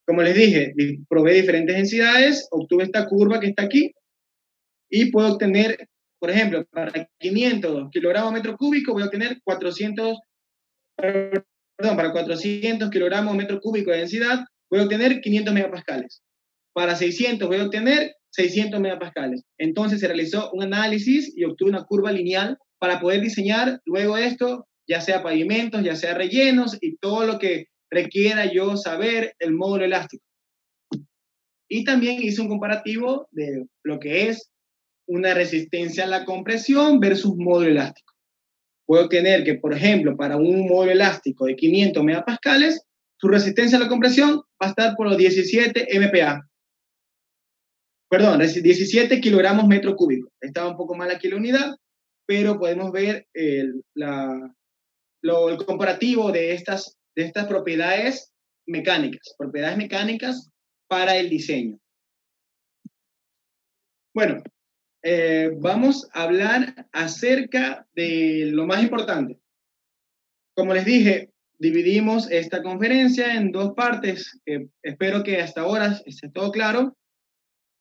Como les dije, probé diferentes densidades, obtuve esta curva que está aquí y puedo obtener, por ejemplo, para 500 kilogramos metro cúbico voy a obtener 400 kilogramos metro cúbico de densidad, voy a obtener 500 megapascales. Para 600 voy a obtener 600 megapascales. Entonces se realizó un análisis y obtuve una curva lineal para poder diseñar luego esto, ya sea pavimentos, ya sea rellenos y todo lo que requiera yo saber el módulo elástico. Y también hice un comparativo de lo que es una resistencia a la compresión versus módulo elástico. Puedo tener que, por ejemplo, para un módulo elástico de 500 megapascales, su resistencia a la compresión va a estar por los 17 MPa. Perdón, 17 kilogramos metro cúbico. Estaba un poco mal aquí la unidad, pero podemos ver el comparativo de estas propiedades mecánicas para el diseño. Bueno, vamos a hablar acerca de lo más importante. Como les dije, dividimos esta conferencia en dos partes. Espero que hasta ahora esté todo claro.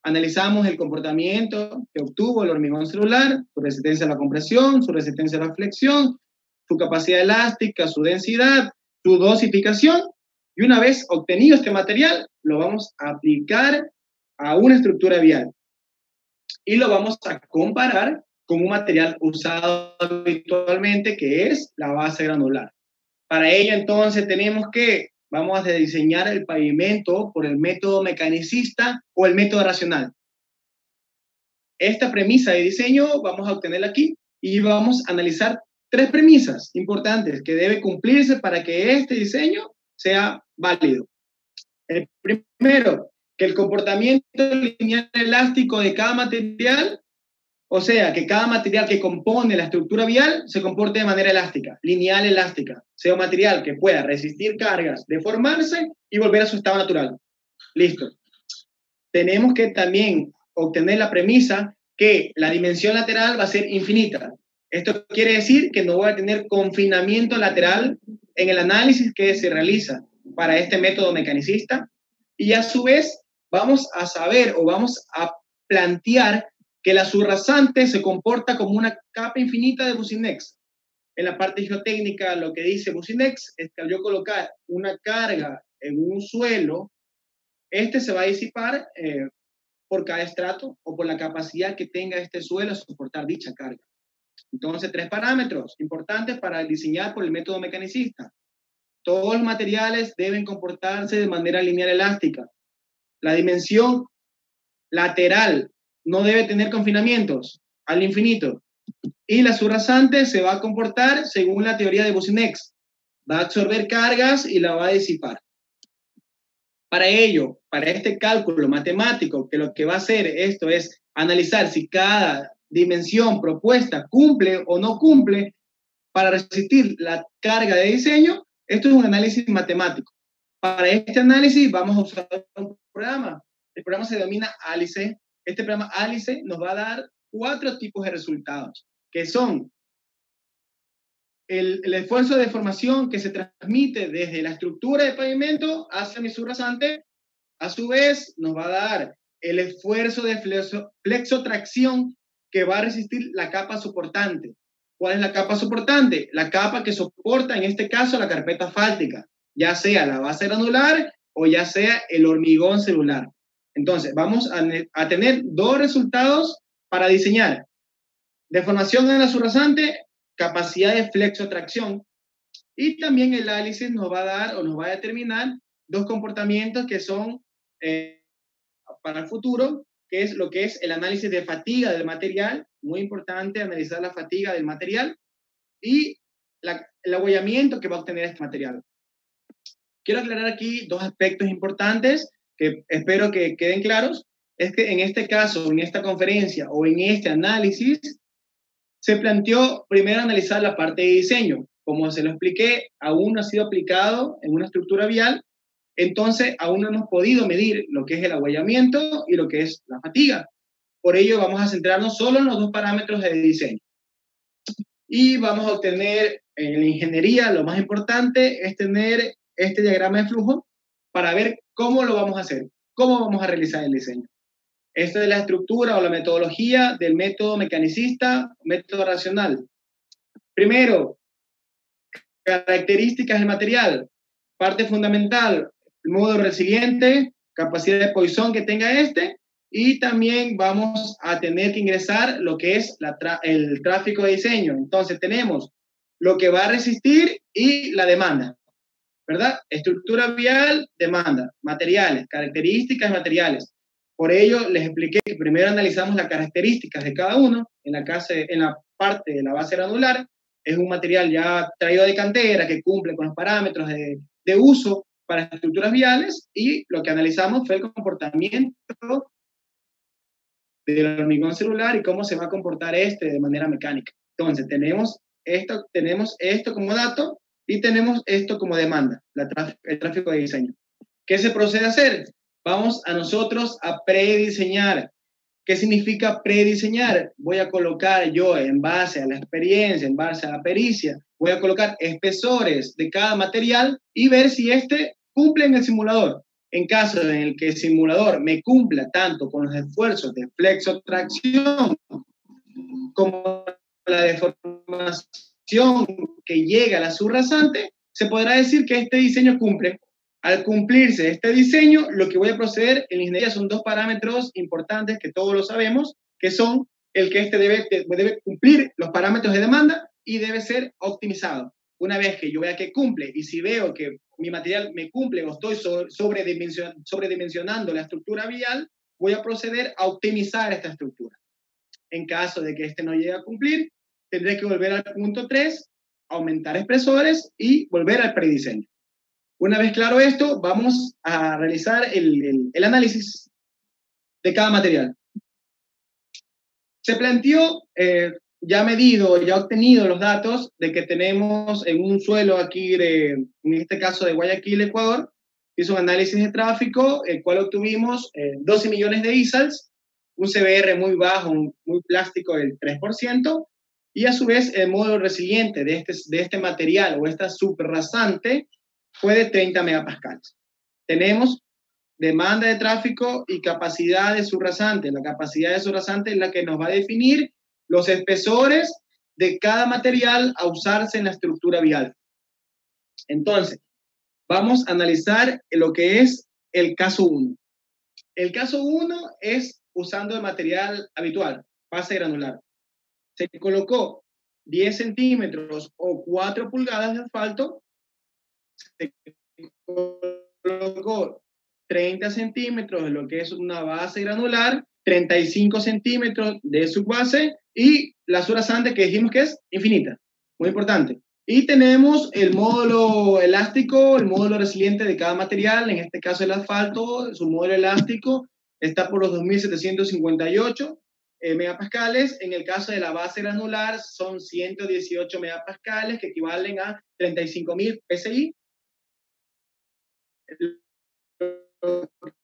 Analizamos el comportamiento que obtuvo el hormigón celular, su resistencia a la compresión, su resistencia a la flexión, su capacidad elástica, su densidad, su dosificación. Y una vez obtenido este material, lo vamos a aplicar a una estructura vial. Y lo vamos a comparar con un material usado habitualmente, que es la base granular. Para ello, entonces, vamos a diseñar el pavimento por el método mecanicista o el método racional. Esta premisa de diseño vamos a obtenerla aquí y vamos a analizar tres premisas importantes que deben cumplirse para que este diseño sea válido. El primero, que el comportamiento lineal elástico de cada material, o sea, que cada material que compone la estructura vial se comporte de manera elástica, lineal elástica, sea un material que pueda resistir cargas, deformarse y volver a su estado natural. Listo. Tenemos que también obtener la premisa que la dimensión lateral va a ser infinita. Esto quiere decir que no voy a tener confinamiento lateral en el análisis que se realiza para este método mecanicista, y a su vez vamos a saber o vamos a plantear que la subrasante se comporta como una capa infinita de Boussinesq. En la parte geotécnica lo que dice Boussinesq es que al yo colocar una carga en un suelo, este se va a disipar por cada estrato o por la capacidad que tenga este suelo a soportar dicha carga. Entonces, tres parámetros importantes para diseñar por el método mecanicista. Todos los materiales deben comportarse de manera lineal elástica. La dimensión lateral no debe tener confinamientos al infinito. Y la subrasante se va a comportar según la teoría de Boussinesq. Va a absorber cargas y la va a disipar. Para ello, para este cálculo matemático, que lo que va a hacer esto es analizar si cada dimensión propuesta cumple o no cumple para resistir la carga de diseño, esto es un análisis matemático. Para este análisis vamos a usar un programa. El programa se denomina ALICE. Este programa ALICE nos va a dar 4 tipos de resultados, que son el esfuerzo de deformación que se transmite desde la estructura de pavimento hacia mi subrasante. A su vez, nos va a dar el esfuerzo de flexotracción que va a resistir la capa soportante. ¿Cuál es la capa soportante? La capa que soporta, en este caso, la carpeta asfáltica, ya sea la base granular o ya sea el hormigón celular. Entonces, vamos a tener 2 resultados para diseñar. Deformación en la subrasante, capacidad de flexotracción. Y también el análisis nos va a dar o nos va a determinar 2 comportamientos que son para el futuro, que es lo que es el análisis de fatiga del material. Muy importante analizar la fatiga del material. Y el abollamiento que va a obtener este material. Quiero aclarar aquí dos aspectos importantes que espero que queden claros. Es que en este caso, en esta conferencia o en este análisis, se planteó primero analizar la parte de diseño. Como se lo expliqué, aún no ha sido aplicado en una estructura vial, entonces aún no hemos podido medir lo que es el abollamiento y lo que es la fatiga. Por ello vamos a centrarnos solo en los dos parámetros de diseño. Y vamos a obtener en la ingeniería, lo más importante es tener este diagrama de flujo para ver cómo lo vamos a hacer, cómo vamos a realizar el diseño. Esta es la estructura o la metodología del método mecanicista, método racional. Primero, características del material. Parte fundamental, el modo resiliente, capacidad de Poisson que tenga este, y también vamos a tener que ingresar lo que es el tráfico de diseño. Entonces tenemos lo que va a resistir y la demanda, ¿verdad? Estructura vial, demanda, materiales, características materiales. Por ello, les expliqué que primero analizamos las características de cada uno. En la parte de la base granular, es un material ya traído de cantera que cumple con los parámetros de uso para estructuras viales, y lo que analizamos fue el comportamiento del hormigón celular y cómo se va a comportar de manera mecánica. Entonces, tenemos esto como dato y tenemos esto como demanda, el tráfico de diseño. ¿Qué se procede a hacer? Vamos a nosotros a prediseñar. ¿Qué significa prediseñar? Voy a colocar yo, en base a la experiencia, en base a la pericia, voy a colocar espesores de cada material y ver si cumple en el simulador. En caso en el que el simulador me cumpla tanto con los esfuerzos de flexo-tracción como la deformación que llega a la subrasante, se podrá decir que este diseño cumple. Al cumplirse este diseño, lo que voy a proceder en ingeniería son dos parámetros importantes que todos lo sabemos, que son el que debe cumplir los parámetros de demanda y debe ser optimizado. Una vez que yo vea que cumple, y si veo que mi material me cumple o estoy sobredimensionando la estructura vial, voy a proceder a optimizar esta estructura. En caso de que no llegue a cumplir, tendré que volver al punto 3, aumentar espesores y volver al prediseño. Una vez claro esto, vamos a realizar el análisis de cada material. Se planteó, ya medido, ya obtenido los datos de que tenemos en un suelo aquí, en este caso de Guayaquil, Ecuador, hizo un análisis de tráfico, el cual obtuvimos 12 millones de ISALs, un CBR muy bajo, muy plástico del 3%, y a su vez el módulo resiliente de este material o esta subrasante fue de 30 megapascales. Tenemos demanda de tráfico y capacidad de subrasante. La capacidad de subrasante es la que nos va a definir los espesores de cada material a usarse en la estructura vial. Entonces, vamos a analizar lo que es el caso 1. El caso 1 es usando el material habitual, base granular. Se colocó 10 centímetros o 4 pulgadas de asfalto, se colocó 30 centímetros de lo que es una base granular, 35 centímetros de subbase y la subrasante que dijimos que es infinita, muy importante. Y tenemos el módulo elástico, el módulo resiliente de cada material, en este caso el asfalto, su módulo elástico está por los 2.758 megapascales. En el caso de la base granular son 118 megapascales que equivalen a 35.000 PSI.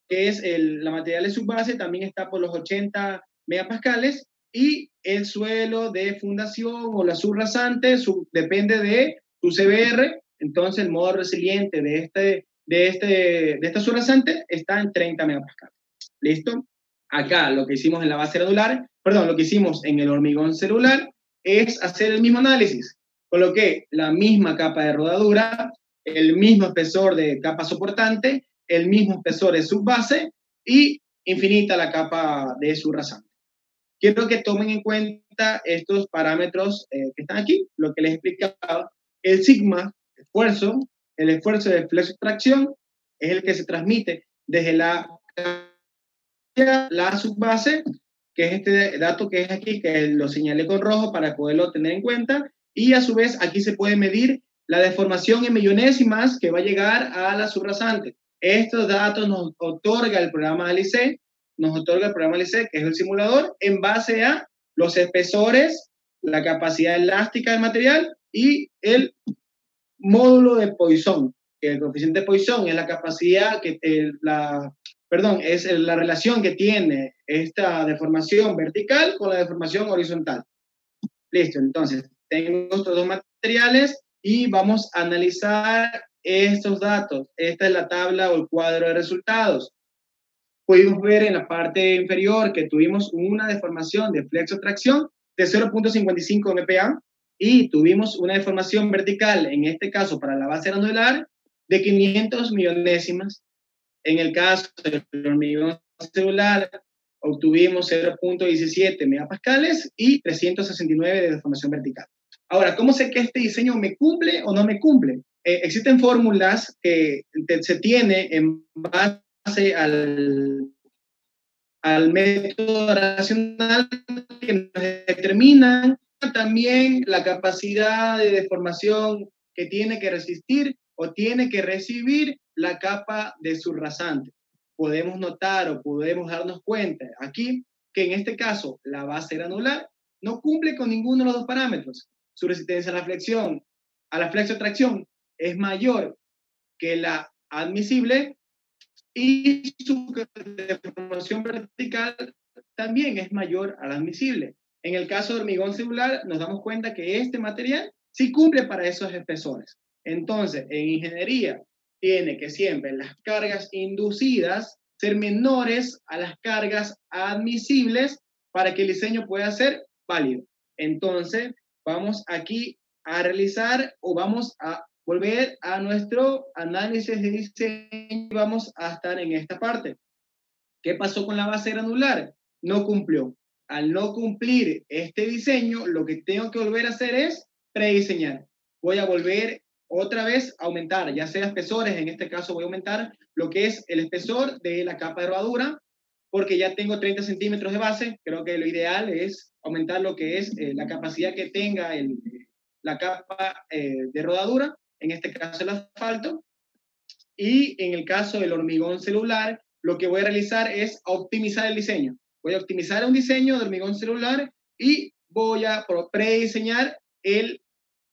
Que es la material de subbase, también está por los 80 megapascales, y el suelo de fundación o la subrasante depende de su CBR. Entonces el modo resiliente de esta subrasante está en 30 megapascales. ¿Listo? Acá lo que hicimos en la base granular, lo que hicimos en el hormigón celular es hacer el mismo análisis. Coloqué la misma capa de rodadura, el mismo espesor de capa soportante, el mismo espesor de subbase y infinita la capa de subrasante. Quiero que tomen en cuenta estos parámetros que están aquí, lo que les explicaba. El sigma, el esfuerzo de flexo-tracción, es el que se transmite desde la subbase, que es este dato que es aquí, que lo señalé con rojo para poderlo tener en cuenta, y a su vez aquí se puede medir la deformación en millonésimas que va a llegar a la subrasante. Estos datos nos otorga el programa ALICE, que es el simulador, en base a los espesores, la capacidad elástica del material y el módulo de Poisson. El coeficiente de Poisson es la capacidad que es la relación que tiene esta deformación vertical con la deformación horizontal. Listo, entonces tengo estos dos materiales y vamos a analizar estos datos. Esta es la tabla o el cuadro de resultados. Pudimos ver en la parte inferior que tuvimos una deformación de flexo-tracción de 0.55 MPa y tuvimos una deformación vertical, en este caso para la base granular, de 500 millonésimas. En el caso del hormigón celular, obtuvimos 0.17 megapascales y 369 de deformación vertical. Ahora, ¿cómo sé que este diseño me cumple o no me cumple? Existen fórmulas que se tiene en base al método racional que nos determinan también la capacidad de deformación que tiene que resistir o tiene que recibir la capa de subrasante. Podemos notar o podemos darnos cuenta aquí que en este caso la base granular no cumple con ninguno de los dos parámetros. Su resistencia a la flexión, a la flexotracción es mayor que la admisible y su deformación vertical también es mayor a la admisible. En el caso de hormigón celular nos damos cuenta que este material sí cumple para esos espesores. Entonces, en ingeniería tiene que siempre las cargas inducidas ser menores a las cargas admisibles para que el diseño pueda ser válido. Entonces, vamos aquí a realizar o vamos a volver a nuestro análisis de diseño y vamos a estar en esta parte. ¿Qué pasó con la base granular? No cumplió. Al no cumplir este diseño, lo que tengo que volver a hacer es prediseñar. Voy a volver otra vez a aumentar, ya sea espesores, en este caso voy a aumentar lo que es el espesor de la capa de rodadura, porque ya tengo 30 centímetros de base. Creo que lo ideal es aumentar lo que es la capacidad que tenga la capa de rodadura, en este caso el asfalto. Y en el caso del hormigón celular, lo que voy a realizar es optimizar el diseño. Voy a optimizar un diseño de hormigón celular y voy a prediseñar el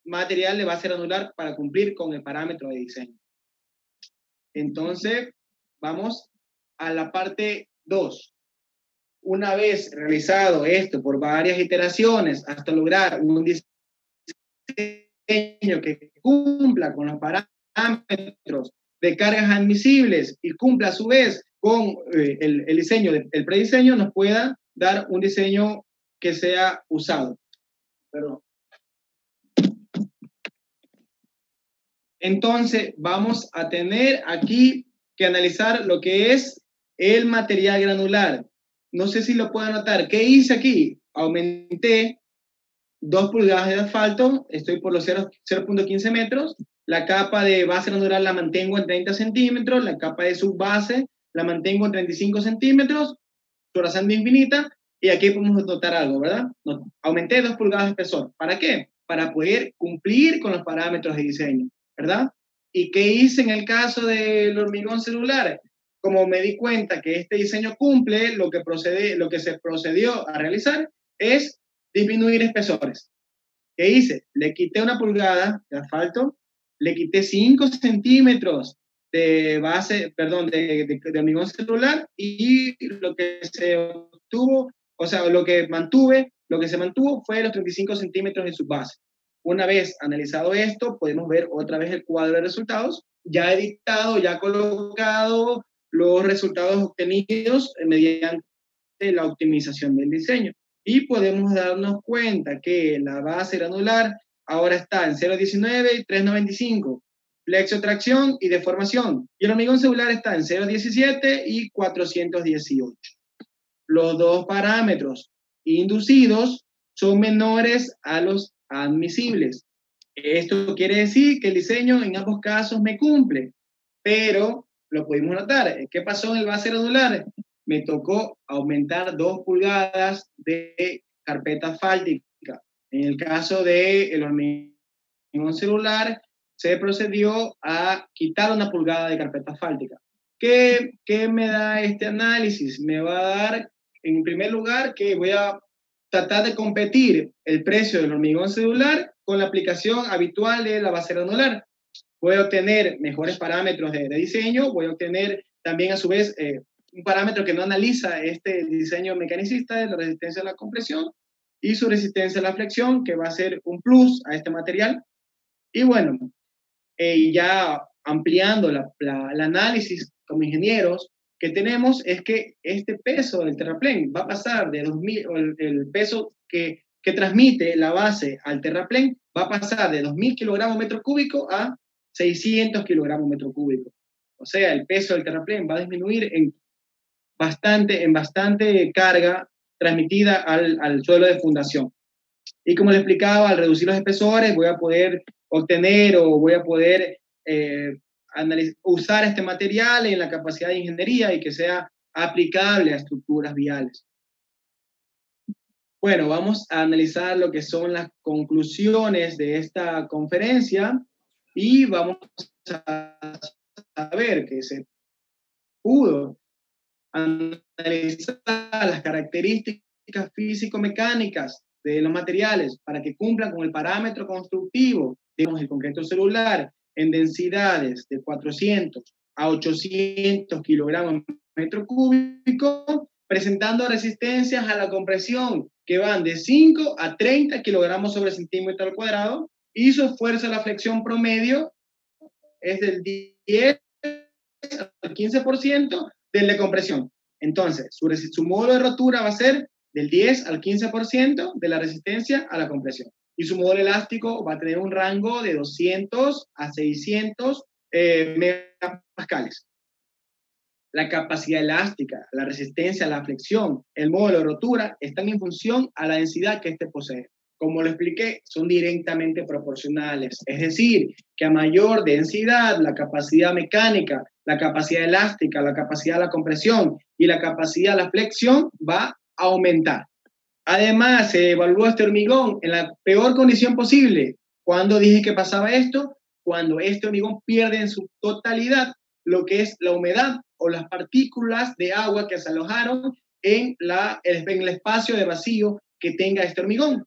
material de base granular para cumplir con el parámetro de diseño. Entonces, vamos a la parte 2. Una vez realizado esto por varias iteraciones hasta lograr un diseño que cumpla con los parámetros de cargas admisibles y cumpla a su vez con el diseño, el prediseño, nos pueda dar un diseño que sea usado. Perdón. Entonces, vamos a tener aquí que analizar lo que es el material granular. No sé si lo pueden notar. ¿Qué hice aquí? Aumenté 2 pulgadas de asfalto, estoy por los 0.15 metros. La capa de base granular la mantengo en 30 centímetros, la capa de subbase la mantengo en 35 centímetros, subrasante infinita, y aquí podemos notar algo, ¿verdad? Aumenté 2 pulgadas de espesor. ¿Para qué? Para poder cumplir con los parámetros de diseño, ¿verdad? ¿Y qué hice en el caso del hormigón celular? Como me di cuenta que este diseño cumple, lo que se procedió a realizar es disminuir espesores. ¿Qué hice? Le quité 1 pulgada de asfalto, le quité 5 centímetros de base, perdón, de hormigón celular, y lo que se obtuvo, o sea, lo que se mantuvo fue los 35 centímetros en su base. Una vez analizado esto, podemos ver otra vez el cuadro de resultados, ya editado, ya colocado los resultados obtenidos mediante la optimización del diseño. Y podemos darnos cuenta que la base granular ahora está en 0.19 y 3.95, flexotracción y deformación. Y el hormigón celular está en 0.17 y 418. Los dos parámetros inducidos son menores a los admisibles. Esto quiere decir que el diseño en ambos casos me cumple, pero lo pudimos notar. ¿Qué pasó en el base granular? Me tocó aumentar 2 pulgadas de carpeta asfáltica. En el caso del hormigón celular, se procedió a quitar 1 pulgada de carpeta asfáltica. ¿Qué me da este análisis? Me va a dar, en primer lugar, que voy a tratar de competir el precio del hormigón celular con la aplicación habitual de la base granular. Voy a obtener mejores parámetros de diseño, voy a obtener también a su vez un parámetro que no analiza este diseño mecanicista de la resistencia a la compresión y su resistencia a la flexión, que va a ser un plus a este material. Y bueno, ya ampliando el análisis como ingenieros que tenemos, es que este peso del terraplén va a pasar de 2000, el peso que transmite la base al terraplén va a pasar de 2.000 kilogramos metro cúbico a 600 kilogramos metro cúbico. O sea, el peso del terraplén va a disminuir en bastante carga transmitida al suelo de fundación. Y como le explicaba, al reducir los espesores voy a poder obtener o voy a poder usar este material en la capacidad de ingeniería y que sea aplicable a estructuras viales. Bueno, vamos a analizar lo que son las conclusiones de esta conferencia y vamos a ver que se pudo analizar las características físico-mecánicas de los materiales para que cumplan con el parámetro constructivo, digamos, el concreto celular en densidades de 400 a 800 kilogramos metro cúbico, presentando resistencias a la compresión que van de 5 a 30 kilogramos sobre centímetro al cuadrado y su fuerza a la flexión promedio es del 10 al 15% del de compresión. Entonces, su módulo de rotura va a ser del 10 al 15% de la resistencia a la compresión. Y su módulo elástico va a tener un rango de 200 a 600 megapascales. La capacidad elástica, la resistencia a la flexión, el módulo de rotura están en función a la densidad que éste posee. Como lo expliqué, son directamente proporcionales. Es decir, que a mayor densidad, la capacidad mecánica, la capacidad elástica, la capacidad de la compresión y la capacidad de la flexión va a aumentar. Además, se evaluó este hormigón en la peor condición posible. ¿Cuándo dije que pasaba esto? Cuando este hormigón pierde en su totalidad lo que es la humedad o las partículas de agua que se alojaron en el espacio de vacío que tenga este hormigón.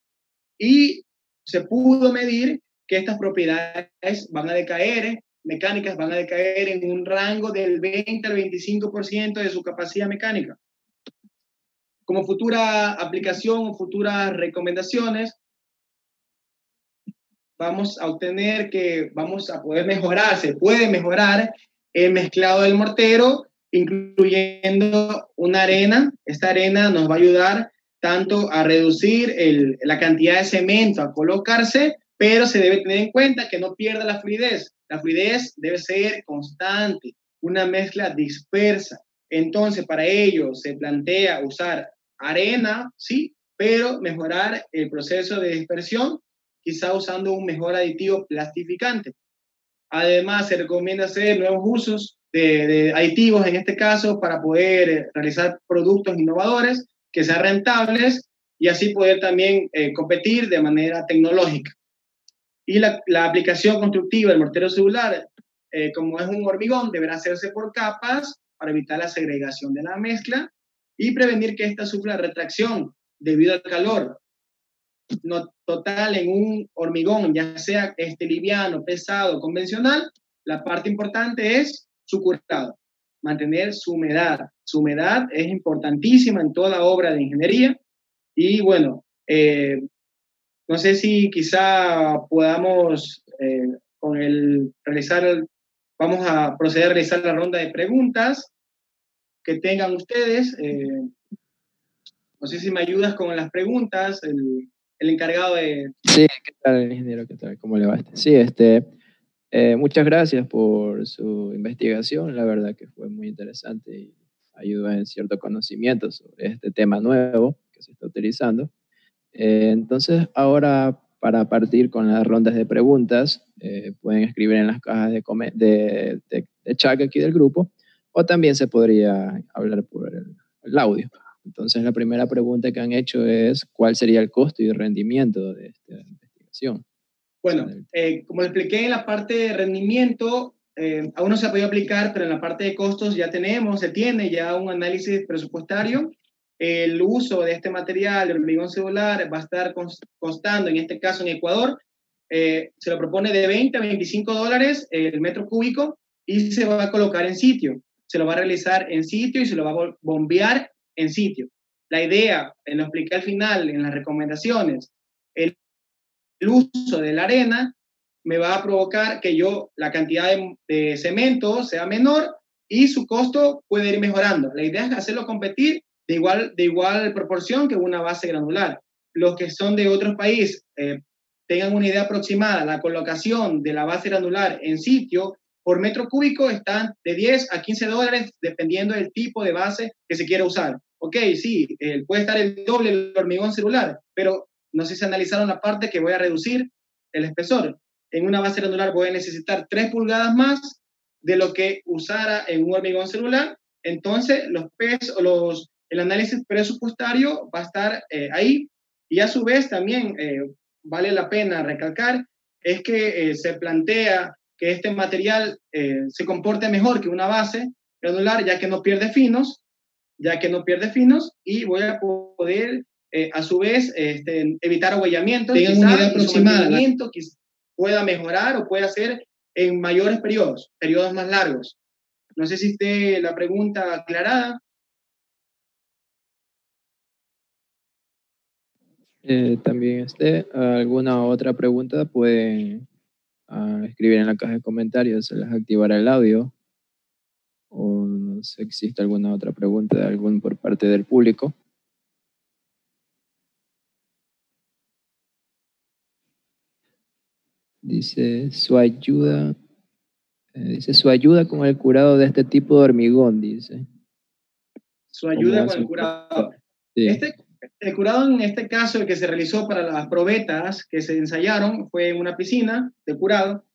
Y se pudo medir que estas propiedades van a decaer, mecánicas van a decaer en un rango del 20 al 25% de su capacidad mecánica. Como futura aplicación o futuras recomendaciones, vamos a obtener que vamos a poder mejorar, se puede mejorar el mezclado del mortero, incluyendo una arena. Esta arena nos va a ayudar tanto a reducir la cantidad de cemento a colocarse, pero se debe tener en cuenta que no pierda la fluidez. La fluidez debe ser constante, una mezcla dispersa. Entonces, para ello se plantea usar arena, sí, pero mejorar el proceso de dispersión, quizá usando un mejor aditivo plastificante. Además, se recomienda hacer nuevos usos de aditivos, en este caso, para poder realizar productos innovadores que sean rentables y así poder también competir de manera tecnológica. Y la aplicación constructiva del mortero celular, como es un hormigón, deberá hacerse por capas para evitar la segregación de la mezcla y prevenir que ésta sufra retracción debido al calor. No, total, en un hormigón, ya sea liviano, pesado, convencional, la parte importante es su curado, mantener su humedad. Su humedad es importantísima en toda obra de ingeniería y bueno, no sé si quizá podamos vamos a proceder a realizar la ronda de preguntas que tengan ustedes. No sé si me ayudas con las preguntas, el encargado de... Sí, ¿qué tal, ingeniero? ¿Qué tal? ¿Cómo le va? Sí, muchas gracias por su investigación. La verdad que fue muy interesante y ayudó en cierto conocimiento sobre este tema nuevo que se está utilizando. Entonces, ahora para partir con las rondas de preguntas, pueden escribir en las cajas de chat aquí del grupo o también se podría hablar por el audio. Entonces, la primera pregunta que han hecho es, ¿cuál sería el costo y rendimiento de esta investigación? Bueno, como expliqué en la parte de rendimiento, aún no se ha podido aplicar, pero en la parte de costos ya se tiene ya un análisis presupuestario. El uso de este material, el hormigón celular, va a estar costando, en este caso en Ecuador, se lo propone de 20 a 25 dólares el metro cúbico y se va a colocar en sitio. Se lo va a realizar en sitio y se lo va a bombear en sitio. La idea, lo expliqué al final en las recomendaciones, el uso de la arena me va a provocar que la cantidad de cemento sea menor y su costo puede ir mejorando. La idea es hacerlo competir de igual proporción que una base granular. Los que son de otros países tengan una idea aproximada, la colocación de la base granular en sitio por metro cúbico están de 10 a 15 dólares dependiendo del tipo de base que se quiera usar. Ok, sí, puede estar el doble el hormigón celular, pero no sé si analizaron la parte que voy a reducir el espesor. En una base granular voy a necesitar 3 pulgadas más de lo que usara en un hormigón celular. Entonces, el análisis presupuestario va a estar ahí. Y a su vez también vale la pena recalcar es que se plantea que este material se comporte mejor que una base granular, ya que no pierde finos, y voy a poder a su vez evitar abollamientos. Tengan una idea aproximada, que pueda mejorar o pueda hacer en mayores periodos más largos. No sé si esté la pregunta aclarada. También alguna otra pregunta pueden escribir en la caja de comentarios, se les activará el audio, o no sé si existe alguna otra pregunta por parte del público. Dice su ayuda con el curado de este tipo de hormigón, dice. Su ayuda con el curado. Sí. El curado en este caso, el que se realizó para las probetas que se ensayaron, fue en una piscina de curado.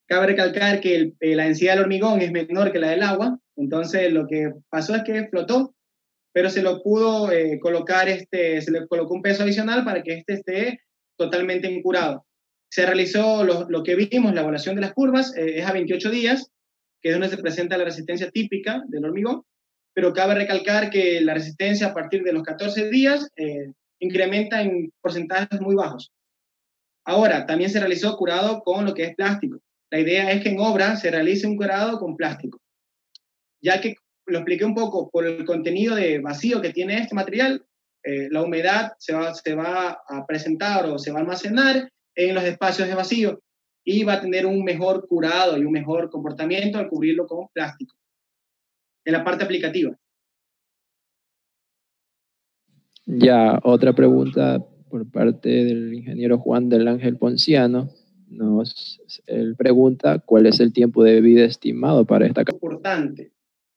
Cabe recalcar que la densidad del hormigón es menor que la del agua, entonces lo que pasó es que flotó, pero se lo pudo colocar, se le colocó un peso adicional para que esté totalmente encurado. Se realizó lo que vimos, la evaluación de las curvas, es a 28 días, que es donde se presenta la resistencia típica del hormigón, pero cabe recalcar que la resistencia a partir de los 14 días incrementa en porcentajes muy bajos. Ahora, también se realizó curado con lo que es plástico. La idea es que en obra se realice un curado con plástico, ya que lo expliqué un poco por el contenido de vacío que tiene este material, la humedad se va a presentar o se va a almacenar en los espacios de vacío y va a tener un mejor curado y un mejor comportamiento al cubrirlo con plástico. En la parte aplicativa. Ya, otra pregunta por parte del ingeniero Juan del Ángel Ponciano. Él pregunta, ¿cuál es el tiempo de vida estimado para esta carpeta? Importante.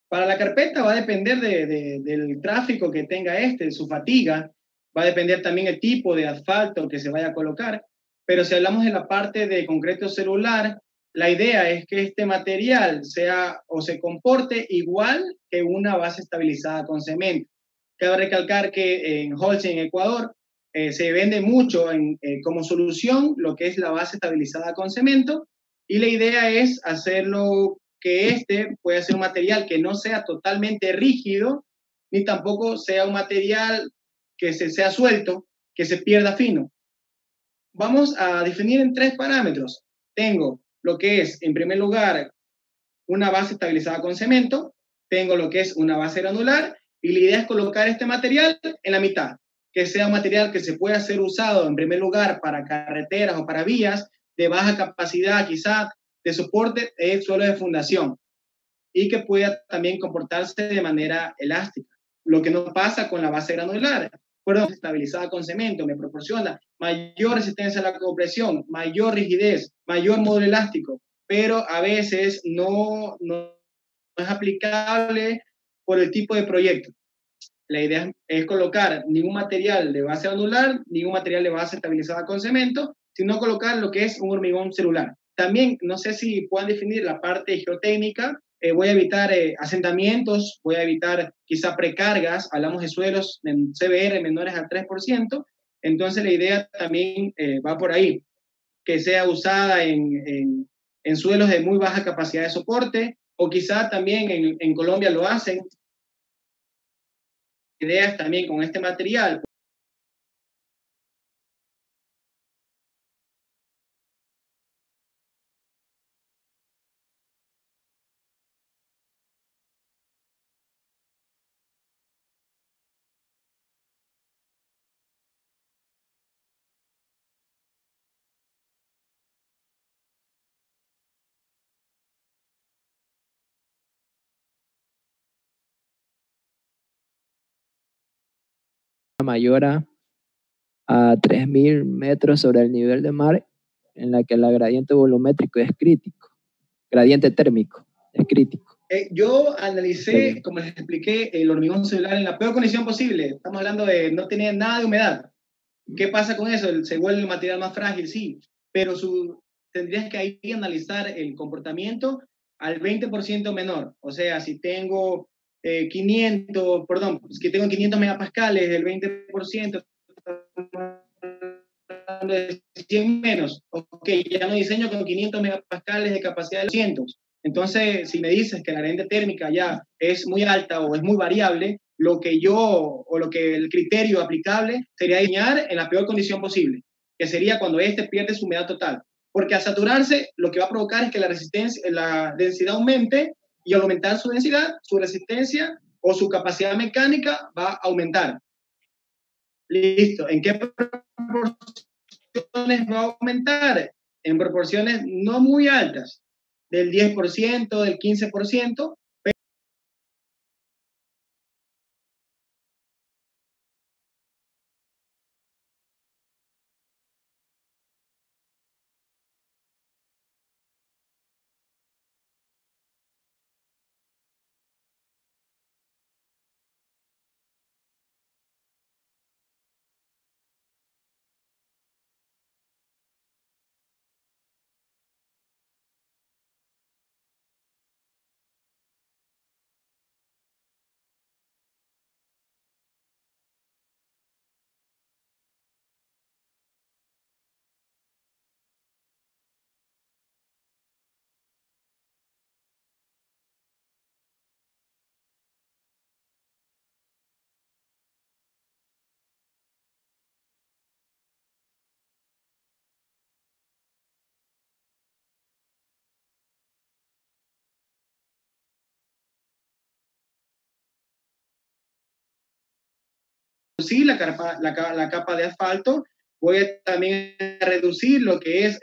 Para la carpeta va a depender del tráfico que tenga su fatiga, va a depender también el tipo de asfalto que se vaya a colocar, pero si hablamos de la parte de concreto celular, la idea es que este material sea o se comporte igual que una base estabilizada con cemento. Cabe recalcar que en Holcim, en Ecuador, se vende mucho como solución lo que es la base estabilizada con cemento, y la idea es hacerlo que pueda ser un material que no sea totalmente rígido, ni tampoco sea un material que sea suelto, que se pierda fino. Vamos a definir en 3 parámetros. Tengo lo que es, en primer lugar, una base estabilizada con cemento, tengo lo que es una base granular, y la idea es colocar este material en la mitad, que sea un material que se pueda ser usado en primer lugar para carreteras o para vías de baja capacidad, quizás de soporte de suelo de fundación, y que pueda también comportarse de manera elástica. Lo que no pasa con la base granular. Estabilizada con cemento me proporciona mayor resistencia a la compresión, mayor rigidez, mayor módulo elástico, pero a veces no es aplicable por el tipo de proyecto. La idea es colocar ningún material de base granular, ningún material de base estabilizada con cemento, sino colocar lo que es un hormigón celular. También, no sé si puedan definir la parte geotécnica voy a evitar asentamientos, voy a evitar quizá precargas, hablamos de suelos en CBR menores al 3%, entonces la idea también va por ahí, que sea usada en suelos de muy baja capacidad de soporte, o quizá también en Colombia lo hacen. Ideas también con este material. Mayor a 3.000 metros sobre el nivel del mar, en la que el gradiente volumétrico es crítico, gradiente térmico es crítico. Yo analicé, como les expliqué, el hormigón celular en la peor condición posible. Estamos hablando de no tener nada de humedad. ¿Qué pasa con eso? Se vuelve el material más frágil, sí, pero tendrías que ahí analizar el comportamiento al 20% menor. O sea, si tengo 500 megapascales, el 20%, de 100 menos. Ok, ya no diseño con 500 megapascales de capacidad de 200. Entonces, si me dices que la gradiente térmica ya es muy alta o es muy variable, lo que el criterio aplicable sería diseñar en la peor condición posible, que sería cuando pierde su humedad total. Porque al saturarse, lo que va a provocar es que la densidad aumente, y al aumentar su densidad, su resistencia o su capacidad mecánica va a aumentar. Listo. ¿En qué proporciones va a aumentar? En proporciones no muy altas, del 10%, del 15%, reducir la capa de asfalto, voy a también reducir lo que es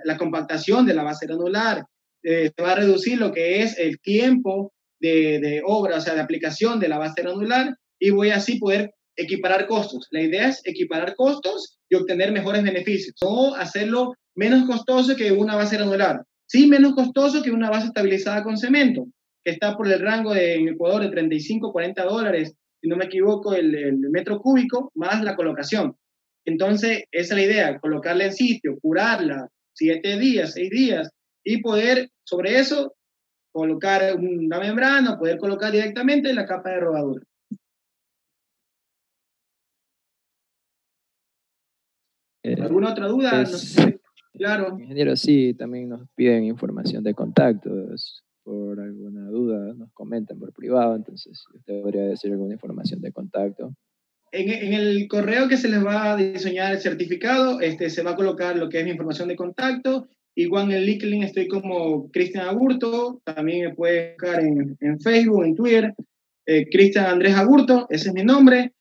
la compactación de la base granular, se va a reducir lo que es el tiempo de obra, o sea, de aplicación de la base granular, y voy así poder equiparar costos. La idea es equiparar costos y obtener mejores beneficios, no hacerlo menos costoso que una base granular, sí menos costoso que una base estabilizada con cemento, que está por el rango en Ecuador de 35, 40 dólares, si no me equivoco, el metro cúbico, más la colocación. Entonces, esa es la idea, colocarla en sitio, curarla 7 días, 6 días, y poder sobre eso colocar una membrana, poder colocar directamente la capa de rodadura. ¿Alguna otra duda? No sé, claro. Ingeniero, sí, también nos piden información de contactos. Por alguna duda nos comentan por privado, entonces usted podría decir alguna información de contacto. En el correo que se les va a diseñar el certificado, se va a colocar lo que es mi información de contacto. Igual en el LinkedIn estoy como Cristian Agurto, también me puede buscar en Facebook, en Twitter, Cristian Andrés Agurto, ese es mi nombre.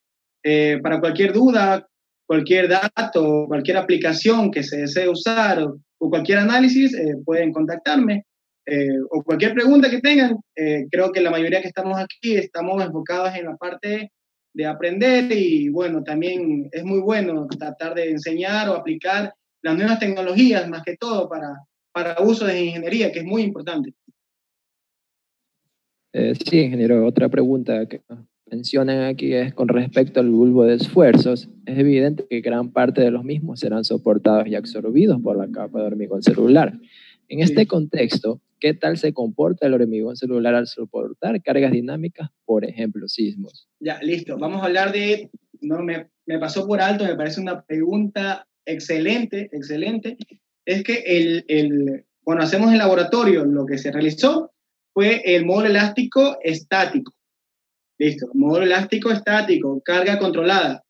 Para cualquier duda, cualquier dato, cualquier aplicación que se desee usar o cualquier análisis, pueden contactarme. O cualquier pregunta que tengan, creo que la mayoría que estamos aquí estamos enfocados en la parte de aprender, y bueno, también es muy bueno tratar de enseñar o aplicar las nuevas tecnologías, más que todo para uso de ingeniería, que es muy importante. Sí, ingeniero, otra pregunta que nos mencionan aquí es con respecto al bulbo de esfuerzos. Es evidente que gran parte de los mismos serán soportados y absorbidos por la capa de hormigón celular. En este contexto, ¿qué tal se comporta el hormigón celular al soportar cargas dinámicas, por ejemplo, sismos? Ya, listo. Vamos a hablar de, no me pasó por alto, me parece una pregunta excelente, excelente. Es que cuando hacemos el laboratorio, lo que se realizó fue el módulo elástico estático. Listo, módulo elástico estático, carga controlada.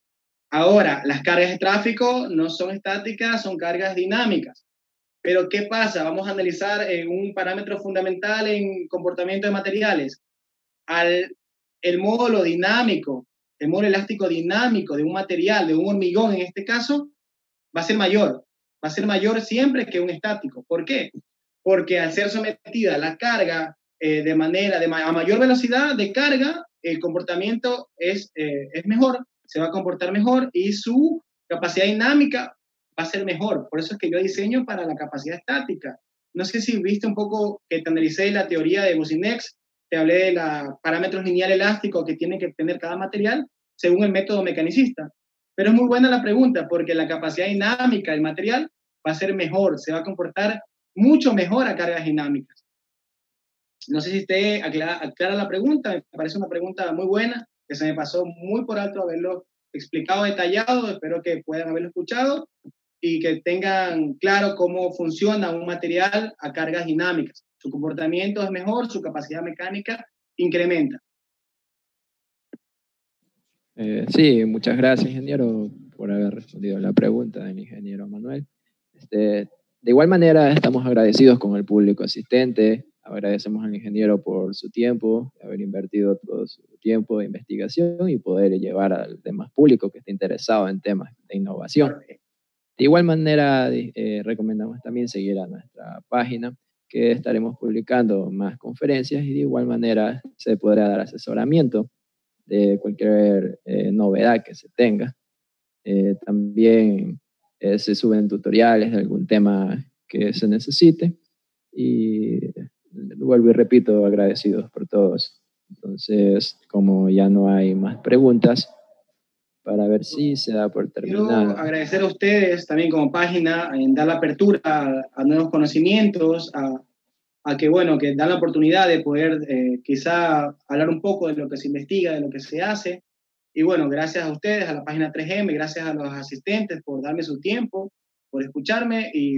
Ahora, las cargas de tráfico no son estáticas, son cargas dinámicas. Pero ¿qué pasa? Vamos a analizar un parámetro fundamental en comportamiento de materiales. El módulo dinámico, el módulo elástico dinámico de un material, de un hormigón en este caso, va a ser mayor. Va a ser mayor siempre que un estático. ¿Por qué? Porque al ser sometida a la carga a mayor velocidad de carga, el comportamiento es mejor, se va a comportar mejor y su capacidad dinámica va a ser mejor. Por eso es que yo diseño para la capacidad estática. No sé si viste un poco que te analicé la teoría de Boussinesq, te hablé de los parámetros lineal elásticos que tiene que tener cada material según el método mecanicista. Pero es muy buena la pregunta porque la capacidad dinámica del material va a ser mejor, se va a comportar mucho mejor a cargas dinámicas. No sé si usted aclara la pregunta, me parece una pregunta muy buena, que se me pasó muy por alto haberlo explicado detallado, espero que puedan haberlo escuchado y que tengan claro cómo funciona un material a cargas dinámicas. Su comportamiento es mejor, su capacidad mecánica incrementa. Sí, muchas gracias, ingeniero, por haber respondido a la pregunta del ingeniero Manuel. De igual manera, estamos agradecidos con el público asistente, agradecemos al ingeniero por su tiempo, haber invertido todo su tiempo de investigación y poder llevar al demás público que esté interesado en temas de innovación. De igual manera, recomendamos también seguir a nuestra página, que estaremos publicando más conferencias y de igual manera se podrá dar asesoramiento de cualquier novedad que se tenga. También se suben tutoriales de algún tema que se necesite y vuelvo y repito, agradecidos por todos. Entonces, como ya no hay más preguntas, para ver si se da por terminado. Quiero agradecer a ustedes también como página en dar la apertura a nuevos conocimientos, a que, bueno, que dan la oportunidad de poder quizá hablar un poco de lo que se investiga, de lo que se hace. Y bueno, gracias a ustedes, a la página 3M, gracias a los asistentes por darme su tiempo, por escucharme y